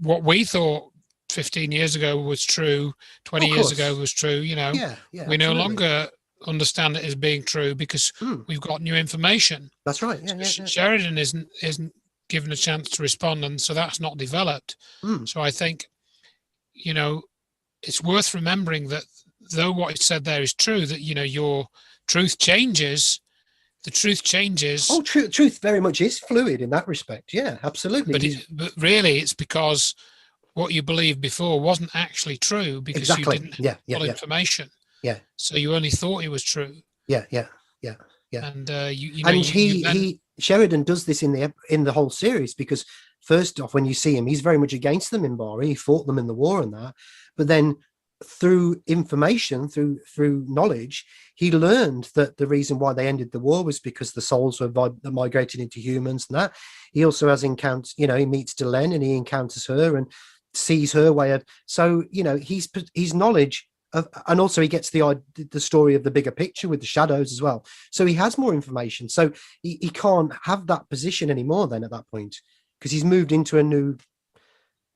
what we thought 15 years ago was true, 20 years ago was true. We absolutely. no longer understand it as being true because we've got new information. That's right. Yeah. Sheridan isn't given a chance to respond, and so that's not developed. So I think, it's worth remembering that though what it said there is true, that your truth changes. The truth changes. Oh, truth very much is fluid in that respect. Yeah, absolutely. But really, it's because what you believed before wasn't actually true because you didn't have full information. Yeah. So you only thought it was true. Yeah. And Sheridan does this in the whole series, because first off, when you see him, he's very much against them in Bari. He fought them in the war and that. But then through information, through knowledge, he learned that the reason why they ended the war was because the souls were migrated into humans and that. He also has encounters, he meets Delenn and he encounters her and sees her way of. So, his knowledge of, and also he gets the story of the bigger picture with the shadows as well. So he has more information. So he can't have that position anymore then at that point, because he's moved into a new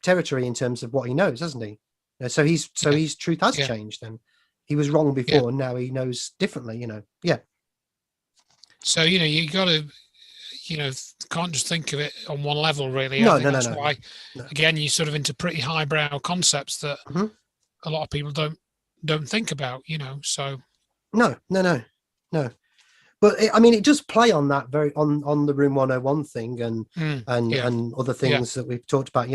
territory in terms of what he knows, hasn't he? So his truth has changed. Then he was wrong before, and now he knows differently. Yeah. So you got to, can't just think of it on one level, really. No. Why, again, you sort of into pretty highbrow concepts that a lot of people don't think about. So. No. But it does play on that on the Room 101 thing and other things that we've talked about.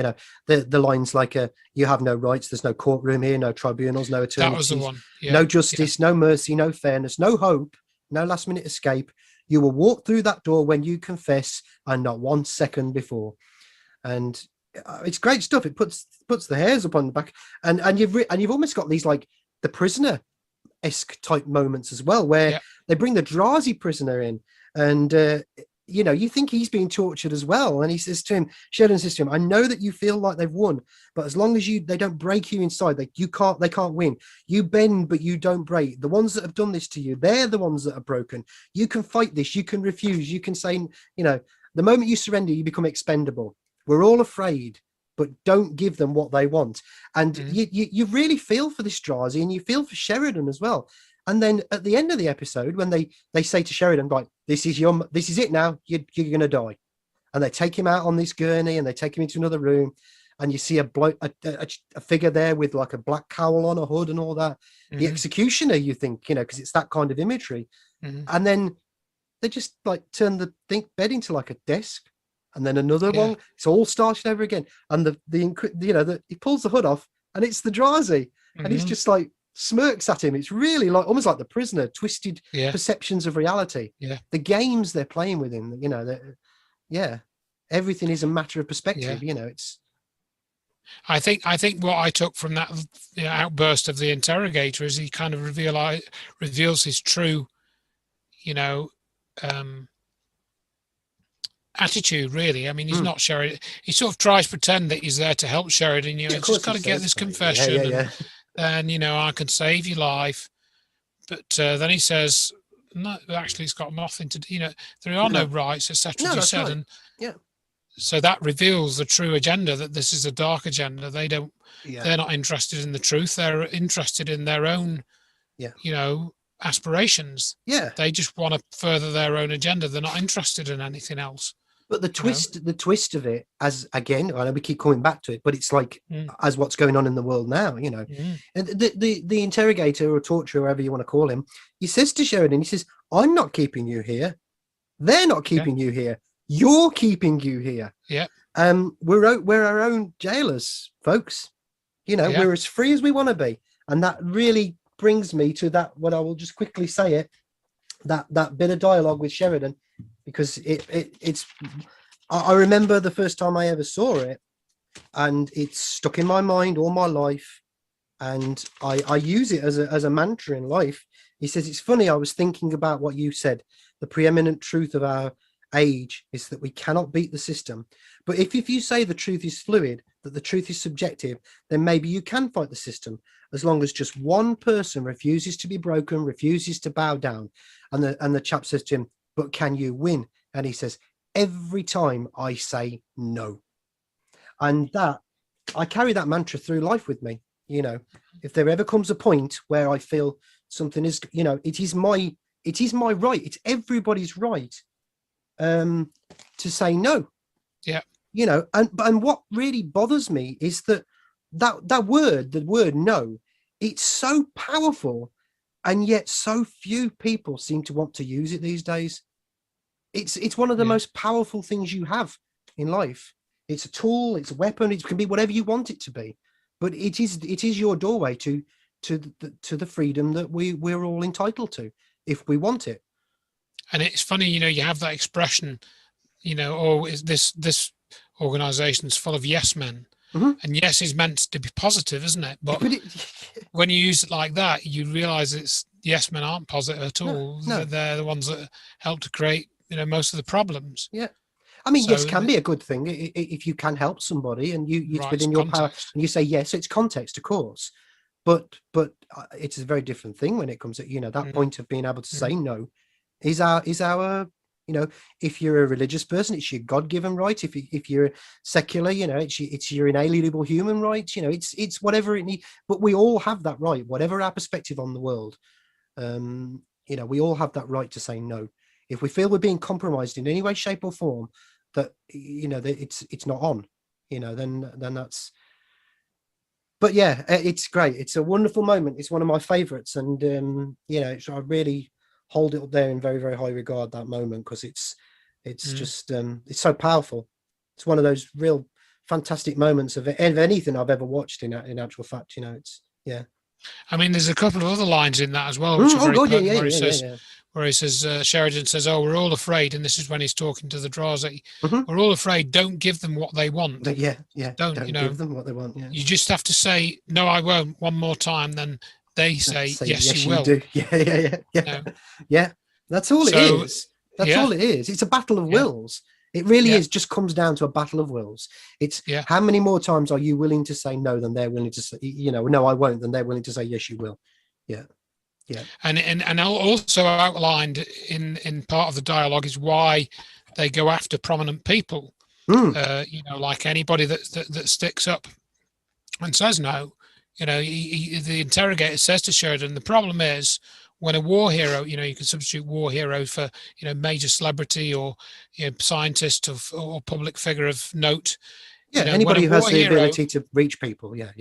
The lines like you have no rights, there's no courtroom here, no tribunals, no attorneys. That was the one. No justice, no mercy, no fairness, no hope, no last minute escape. You will walk through that door when you confess, and not 1 second before. And it's great stuff. It puts the hairs up on the back, and you've almost got these like the prisoner-esque type moments as well, where they bring the Drazi prisoner in, and you think he's being tortured as well. And he says to him, Sheridan says to him, I know that you feel like they've won, but as long as they don't break you inside, they can't win. You bend, but you don't break. The ones that have done this to you, they're the ones that are broken. You can fight this, you can refuse, you can say, the moment you surrender, you become expendable. We're all afraid, but don't give them what they want. And you really feel for this Drazi, and you feel for Sheridan as well. And then at the end of the episode, when they say to Sheridan, right, this is it now, you're going to die. And they take him out on this gurney and they take him into another room, and you see a figure there with like a black cowl on, a hood and all that. The executioner, you think, because it's that kind of imagery. And then they just like turn the bed into like a desk, and then another one. It's all started over again. And he pulls the hood off, and it's the Drazi. And he's just like, smirks at him. It's really like almost like The Prisoner, twisted perceptions of reality. Yeah. The games they're playing with him, you know, everything is a matter of perspective. You know, it's. I think what I took from that outburst of the interrogator is he kind of reveals his true, you know, attitude, really. I mean, he's not Sheridan. He sort of tries to pretend that he's there to help Sheridan. You know, he's just got to get this confession, and you know, I can save your life. But then he says, no, actually, it's got nothing to do. You know, there are no rights, etc. As you said, and so that reveals the true agenda, that this is a dark agenda. They don't. They're not interested in the truth. They're interested in their own, you know, aspirations. They just want to further their own agenda. They're not interested in anything else. But the twist of it, as again, I know we keep coming back to it, but it's like as what's going on in the world now, you know. And the interrogator or torturer, whatever you want to call him, he says to Sheridan, he says, "I'm not keeping you here. They're not keeping you here. You're keeping you here. We're our own jailers, folks. You know, we're as free as we want to be." And that really brings me to that, what I will just quickly say it, that bit of dialogue with Sheridan, because it's I remember the first time I ever saw it, and it's stuck in my mind all my life, and I use it as a mantra in life. He says, "It's funny, I was thinking about what you said. The preeminent truth of our age is that we cannot beat the system. But if you say the truth is fluid, that the truth is subjective, then maybe you can fight the system, as long as just one person refuses to be broken, refuses to bow down." And the chap says to him, "But can you win?" And he says, "Every time I say no." And that, I carry that mantra through life with me. You know, if there ever comes a point where I feel something is, you know, it is my right, it's everybody's right to say no. You know, and what really bothers me is that word, the word no, it's so powerful, and yet so few people seem to want to use it these days. It's one of the most powerful things you have in life. It's a tool, it's a weapon, it can be whatever you want it to be, but it is your doorway to the freedom that we're all entitled to if we want it. And it's funny, you know, you have that expression, you know, "Oh, is this organization's full of yes men." And yes is meant to be positive, isn't it? But when you use it like that, you realize it's yes men aren't positive at all. No. They're the ones that help to create, you know, most of the problems. I mean, yes can be a good thing if you can help somebody, and it's within your power, and you say yes. It's context, of course, but it's a very different thing when it comes to, you know, that point of being able to say no is our you know, if you're a religious person, it's your God-given right. If you're secular, you know, it's your inalienable human rights. You know, it's whatever it needs. But we all have that right, whatever our perspective on the world. You know, we all have that right to say no. If we feel we're being compromised in any way, shape, or form, that, you know, that it's not on, you know, then that's. But yeah, it's great. It's a wonderful moment. It's one of my favorites, and you know, I really hold it up there in very, very high regard, that moment, because it's just it's so powerful. It's one of those real fantastic moments of anything I've ever watched in actual fact. You know, it's I mean, there's a couple of other lines in that as well, which are very potent, where he says, Sheridan says, "Oh, we're all afraid," and this is when he's talking to the Drazi. "We're all afraid. Don't give them what they want." Don't you know, give them what they want. You just have to say, "No, I won't," one more time, then they say yes, you will. Do. Yeah. That's all it is. That's all it is. It's a battle of wills. It really is. Just comes down to a battle of wills. It's how many more times are you willing to say no than they're willing to say, you know, "No, I won't," than they're willing to say yes, you will. And also outlined in part of the dialogue is why they go after prominent people. You know, like anybody that sticks up and says no. You know, the interrogator says to Sheridan, the problem is when a war hero, you know, you can substitute war hero for, you know, major celebrity or, you know, scientist or public figure of note. Yeah, you know, anybody who has the ability to reach people. Yeah.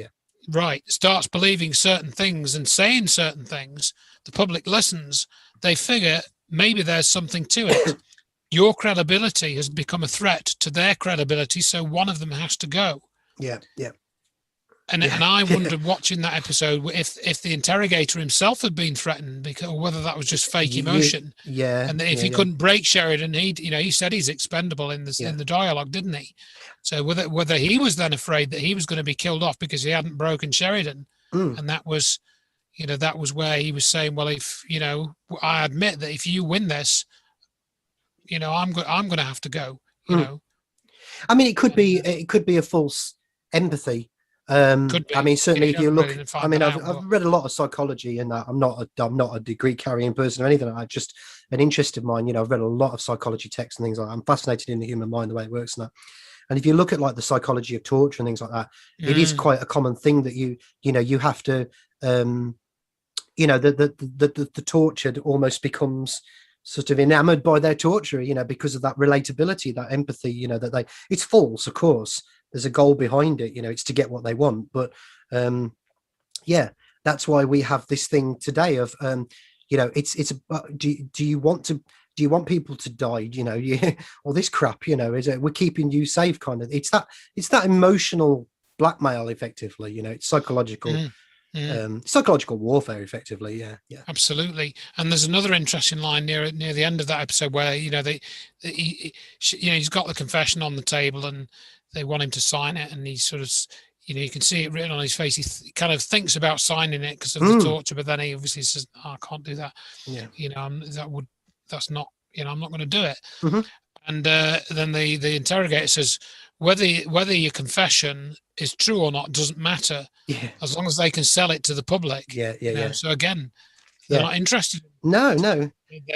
Right, starts believing certain things and saying certain things, the public listens. They figure maybe there's something to it. Your credibility has become a threat to their credibility, so one of them has to go. Yeah. And I wondered watching that episode if the interrogator himself had been threatened, because, or whether that was just fake emotion. And if he couldn't break Sheridan, he said he's expendable in the dialogue, didn't he? So whether he was then afraid that he was going to be killed off because he hadn't broken Sheridan, and that was where he was saying, well, if I admit that if you win this, I'm going to have to go. I mean, it could be a false empathy. I mean, certainly if you look, I mean, I've read a lot of psychology, and I'm not a degree carrying person or anything like that. Just an interest of mine. I've read a lot of psychology texts and things like that. I'm fascinated in the human mind, the way it works and that. And if you look at like the psychology of torture and things like that, it is quite a common thing that you have to, the tortured almost becomes sort of enamored by their torturer, because of that relatability, that empathy, that it's false, of course. There's a goal behind it, it's to get what they want. But that's why we have this thing today of, it's about, do you want people to die, all this crap, is it, we're keeping you safe kind of, it's that emotional blackmail effectively, it's psychological. Psychological warfare effectively. Yeah Absolutely. And there's another interesting line near the end of that episode where he's got the confession on the table and they want him to sign it, and he sort of you can see it written on his face. He kind of thinks about signing it because of the torture, but then he obviously says, I can't do that. That's not, I'm not going to do it. And then the interrogator says, whether your confession is true or not doesn't matter, as long as they can sell it to the public. So again, they're not interested. No,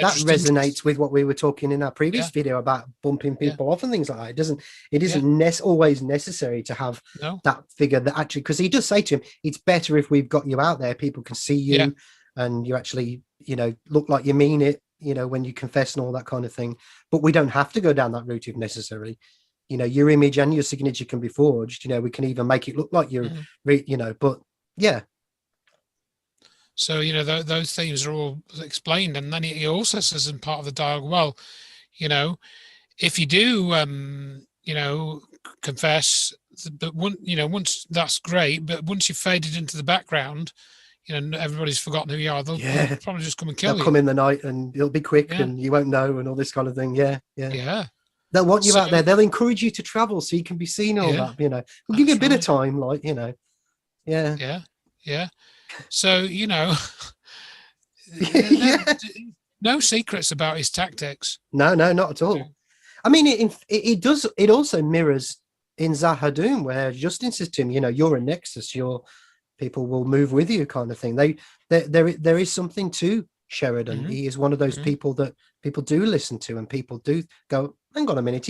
that resonates with what we were talking in our previous video about bumping people off and things like that. It isn't always necessary to have that figure that actually, because he does say to him, it's better if we've got you out there, people can see you and you actually look like you mean it, when you confess and all that kind of thing. But we don't have to go down that route if necessary. Your image and your signature can be forged. We can even make it look like you're, but yeah. So, those themes are all explained. And then he also says in part of the dialogue, well, if you do, confess, but once that's great, but once you've faded into the background, everybody's forgotten who you are. They'll probably just come and kill you. They'll come in the night and it'll be quick and you won't know and all this kind of thing. Yeah. They'll want you out there. They'll encourage you to travel so you can be seen. All that, we'll give you a bit of time, like, Yeah. So, no secrets about his tactics. No, not at all. I mean, it does. It also mirrors in Zahadun, where Justin says to him, you're a nexus. Your people will move with you, kind of thing. There is something to Sheridan. He is one of those people that people do listen to, and people do go, hang on a minute,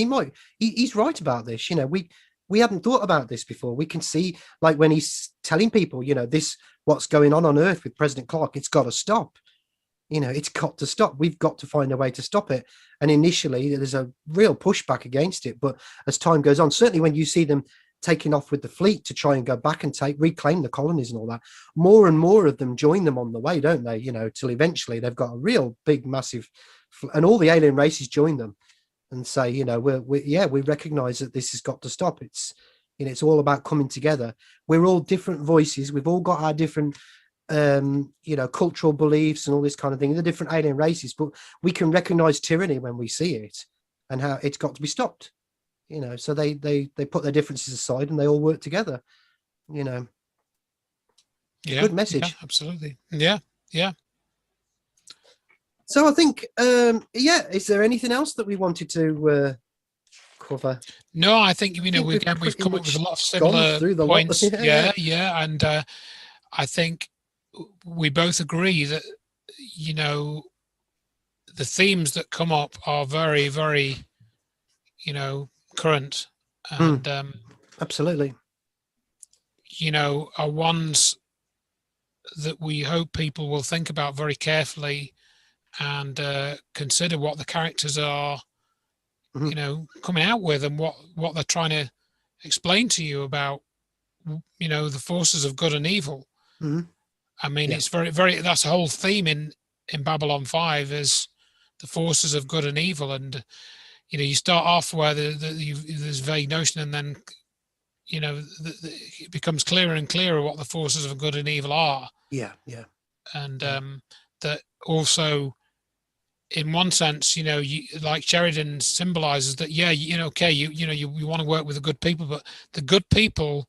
he's right about this. We hadn't thought about this before. We can see, like, when he's telling people, what's going on Earth with President Clark, it's got to stop. It's got to stop. We've got to find a way to stop it. And initially there's a real pushback against it, but as time goes on, certainly when you see them taking off with the fleet to try and go back and reclaim the colonies and all that, more and more of them join them on the way, don't they? Till eventually they've got a real big, massive, and all the alien races join them and say, we recognize that this has got to stop. It's, it's all about coming together. We're all different voices. We've all got our different, cultural beliefs and all this kind of thing, the different alien races, but we can recognize tyranny when we see it and how it's got to be stopped. So they put their differences aside and they all work together. Good message. Yeah, absolutely. Yeah. So I think, is there anything else that we wanted to cover? No, I think we've come up with a lot of similar points. And I think we both agree that the themes that come up are very, very current and absolutely are ones that we hope people will think about very carefully and consider what the characters are coming out with and what they're trying to explain to you about the forces of good and evil. I mean, it's very, very, that's a whole theme in Babylon 5 is the forces of good and evil. And you start off where there's vague notion, and then it becomes clearer and clearer what the forces of good and evil are. Yeah. And that also, in one sense, like Sheridan symbolizes that, you want to work with the good people, but the good people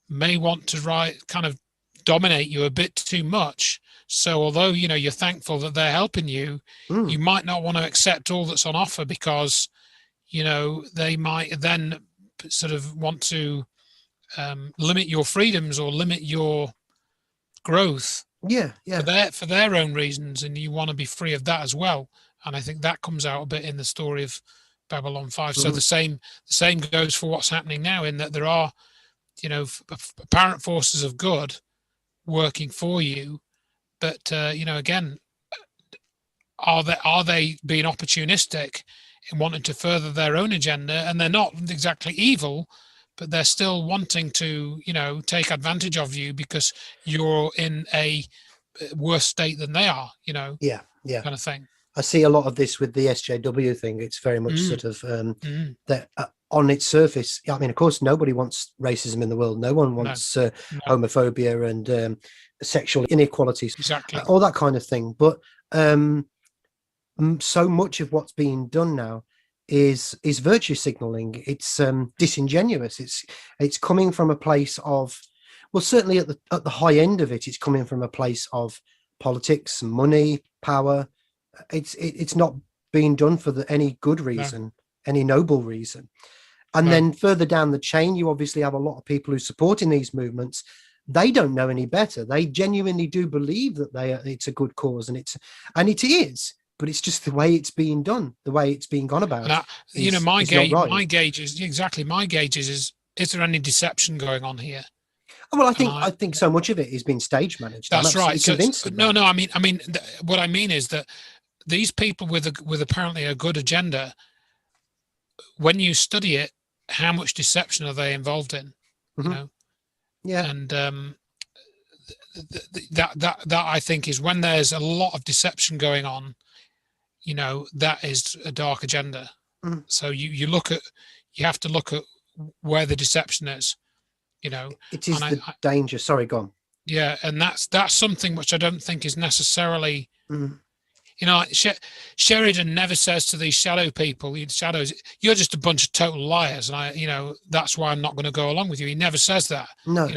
may want to kind of dominate you a bit too much. So although, you're thankful that they're helping you, you might not want to accept all that's on offer, because, they might then sort of want to limit your freedoms or limit your growth. Yeah. For their own reasons, and you want to be free of that as well. And I think that comes out a bit in the story of Babylon 5. So the same goes for what's happening now, in that there are, apparent forces of good working for you, but again, are they being opportunistic in wanting to further their own agenda? And they're not exactly evil, but they're still wanting to, take advantage of you because you're in a worse state than they are, Yeah. kind of thing. I see a lot of this with the SJW thing. It's very much sort of that on its surface. I mean, of course, nobody wants racism in the world. No one wants homophobia and sexual inequalities, exactly, all that kind of thing. But so much of what's being done now is virtue signaling. It's disingenuous. It's coming from a place of, well, certainly at the high end of it, it's coming from a place of politics, money, power. It's not being done for any good reason, any noble reason. And then further down the chain, you obviously have a lot of people who are supporting these movements. They don't know any better. They genuinely do believe that it's a good cause, and it is. But it's just the way it's being done, the way it's being gone about. My gauge is there any deception going on here? Well, I think so much of it is being stage managed. That's right. No, I mean, what I mean is that these people with apparently a good agenda, when you study it, how much deception are they involved in? Yeah. And that I think is when there's a lot of deception going on. That is a dark agenda. So you have to look at where the deception is. It is the danger. Sorry, go on. Yeah, and that's something which I don't think is necessarily. Sheridan never says to these shadow people, shadows, you're just a bunch of total liars, and that's why I'm not going to go along with you. He never says that. No.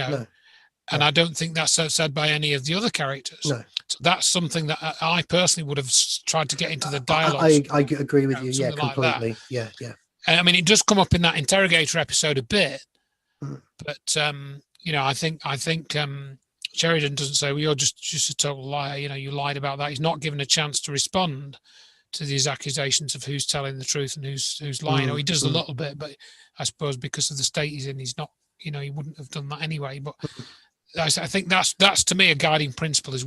And I don't think that's said by any of the other characters. No. So that's something that I personally would have tried to get into the dialogue. I agree with you. Yeah, completely. Like yeah. I mean, it does come up in that interrogator episode a bit, but I think Sheridan doesn't say, well, you're just a total liar. You lied about that. He's not given a chance to respond to these accusations of who's telling the truth and who's lying. He does a little bit, but I suppose because of the state he's in, he's not. He wouldn't have done that anyway. But I think that's to me a guiding principle: is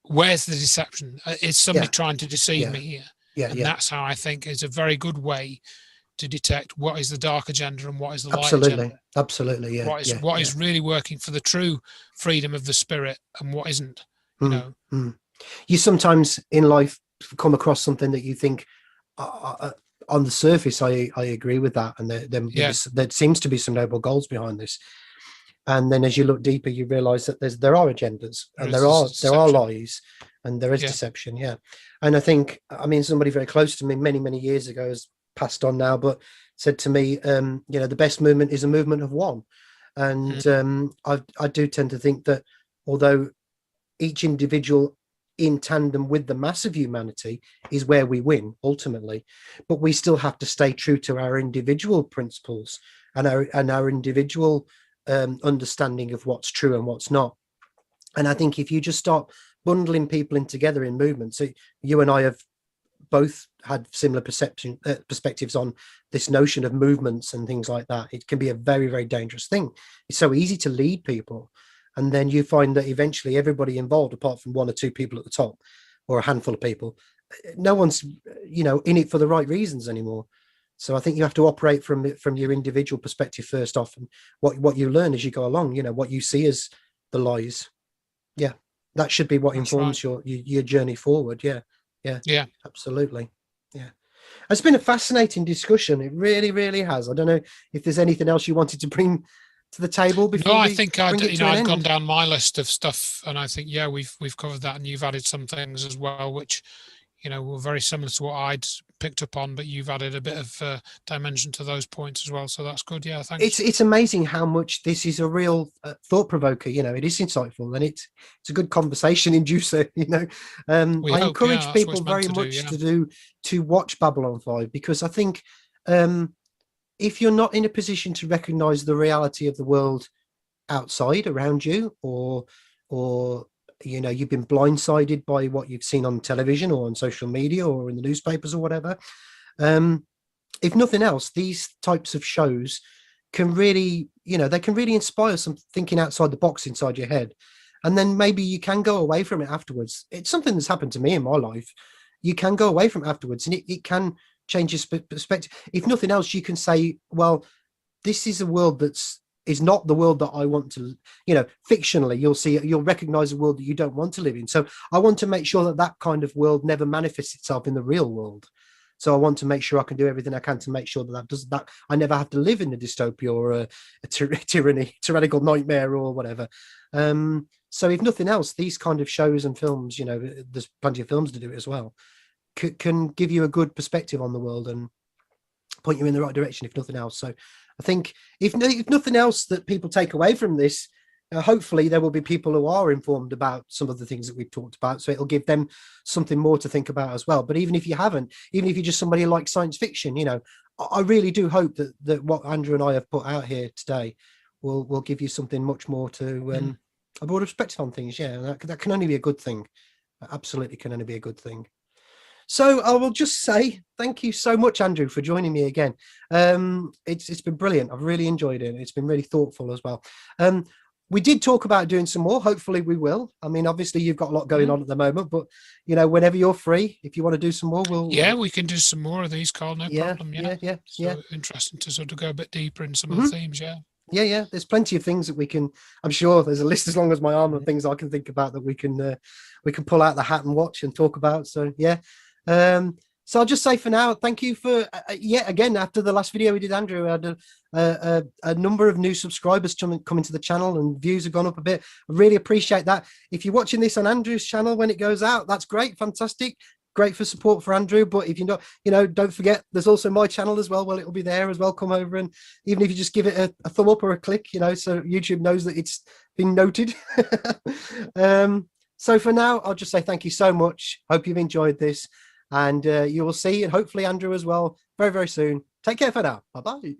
where's the deception? Is somebody trying to deceive me here? And that's how I think is a very good way to detect what is the dark agenda and what is the light agenda. Absolutely, yeah. What is really working for the true freedom of the spirit and what isn't. You sometimes in life come across something that you think, on the surface, I agree with that, and there seems to be some noble goals behind this. And then as you look deeper, you realise that there are agendas, and there are lies, and there is deception. Yeah, and I think, somebody very close to me many years ago has passed on now, but said to me, the best movement is a movement of one. And I do tend to think that although each individual in tandem with the mass of humanity is where we win ultimately, but we still have to stay true to our individual principles and our individual understanding of what's true and what's not. And I think if you just start bundling people in together in movements, so you and I have both had similar perspectives on this notion of movements and things like that. It can be a very, very dangerous thing. It's so easy to lead people, and then you find that eventually everybody involved, apart from one or two people at the top or a handful of people, no one's in it for the right reasons anymore. So I think you have to operate from your individual perspective first off, and what you learn as you go along, what you see as the lies. Yeah, that should be what informs your journey forward. Yeah, absolutely. Yeah. It's been a fascinating discussion. It really, really has. I don't know if there's anything else you wanted to bring to the table before No, I we think bring it to an I'd gone end. down my list of stuff, and I think we've covered that, and you've added some things as well, which were very similar to what I'd picked up on, but you've added a bit of dimension to those points as well. So that's good. Yeah, thanks. It's amazing how much this is a real thought provoker. It is insightful, and it's a good conversation inducer. I encourage people very much to watch Babylon 5, because I think if you're not in a position to recognize the reality of the world outside around you, or you've been blindsided by what you've seen on television or on social media or in the newspapers or whatever, if nothing else, these types of shows can really, they can really inspire some thinking outside the box inside your head. And then maybe you can go away from it afterwards. It's something that's happened to me in my life. You can go away from it afterwards, and it can change your perspective. If nothing else, you can say, well, this is a world is not the world that I want to, fictionally, you'll recognize a world that you don't want to live in. So I want to make sure that kind of world never manifests itself in the real world. So I want to make sure I can do everything I can to make sure that I never have to live in a dystopia or a tyrannical nightmare or whatever. So if nothing else, these kind of shows and films, there's plenty of films to do it as well, can give you a good perspective on the world and point you in the right direction, if nothing else. So I think if nothing else that people take away from this, hopefully there will be people who are informed about some of the things that we've talked about. So it'll give them something more to think about as well. But even if you haven't, even if you're just somebody who likes science fiction, I really do hope that what Andrew and I have put out here today will give you something much more to a broader perspective on things. Yeah, that can only be a good thing. Absolutely can only be a good thing. So I will just say thank you so much, Andrew, for joining me again. It's been brilliant. I've really enjoyed it. It's been really thoughtful as well. We did talk about doing some more. Hopefully we will. I mean, obviously you've got a lot going on at the moment, but whenever you're free, if you want to do some more, we can do some more of these, Carl. No problem. Yeah. Interesting to sort of go a bit deeper in some of the themes. Yeah. There's plenty of things that we can. I'm sure there's a list as long as my arm of things I can think about that we can pull out the hat and watch and talk about. So yeah. So I'll just say for now, thank you for yet again, after the last video we did, Andrew, we had a number of new subscribers coming to the channel, and views have gone up a bit. I really appreciate that. If you're watching this on Andrew's channel when it goes out, that's great, fantastic, great for support for Andrew. But if you're not, don't forget, there's also my channel as well. Well, it'll be there as well. Come over, and even if you just give it a thumb up or a click, so YouTube knows that it's been noted. So for now, I'll just say thank you so much. Hope you've enjoyed this. And you will see, and hopefully Andrew as well, very, very soon. Take care for now. Bye-bye.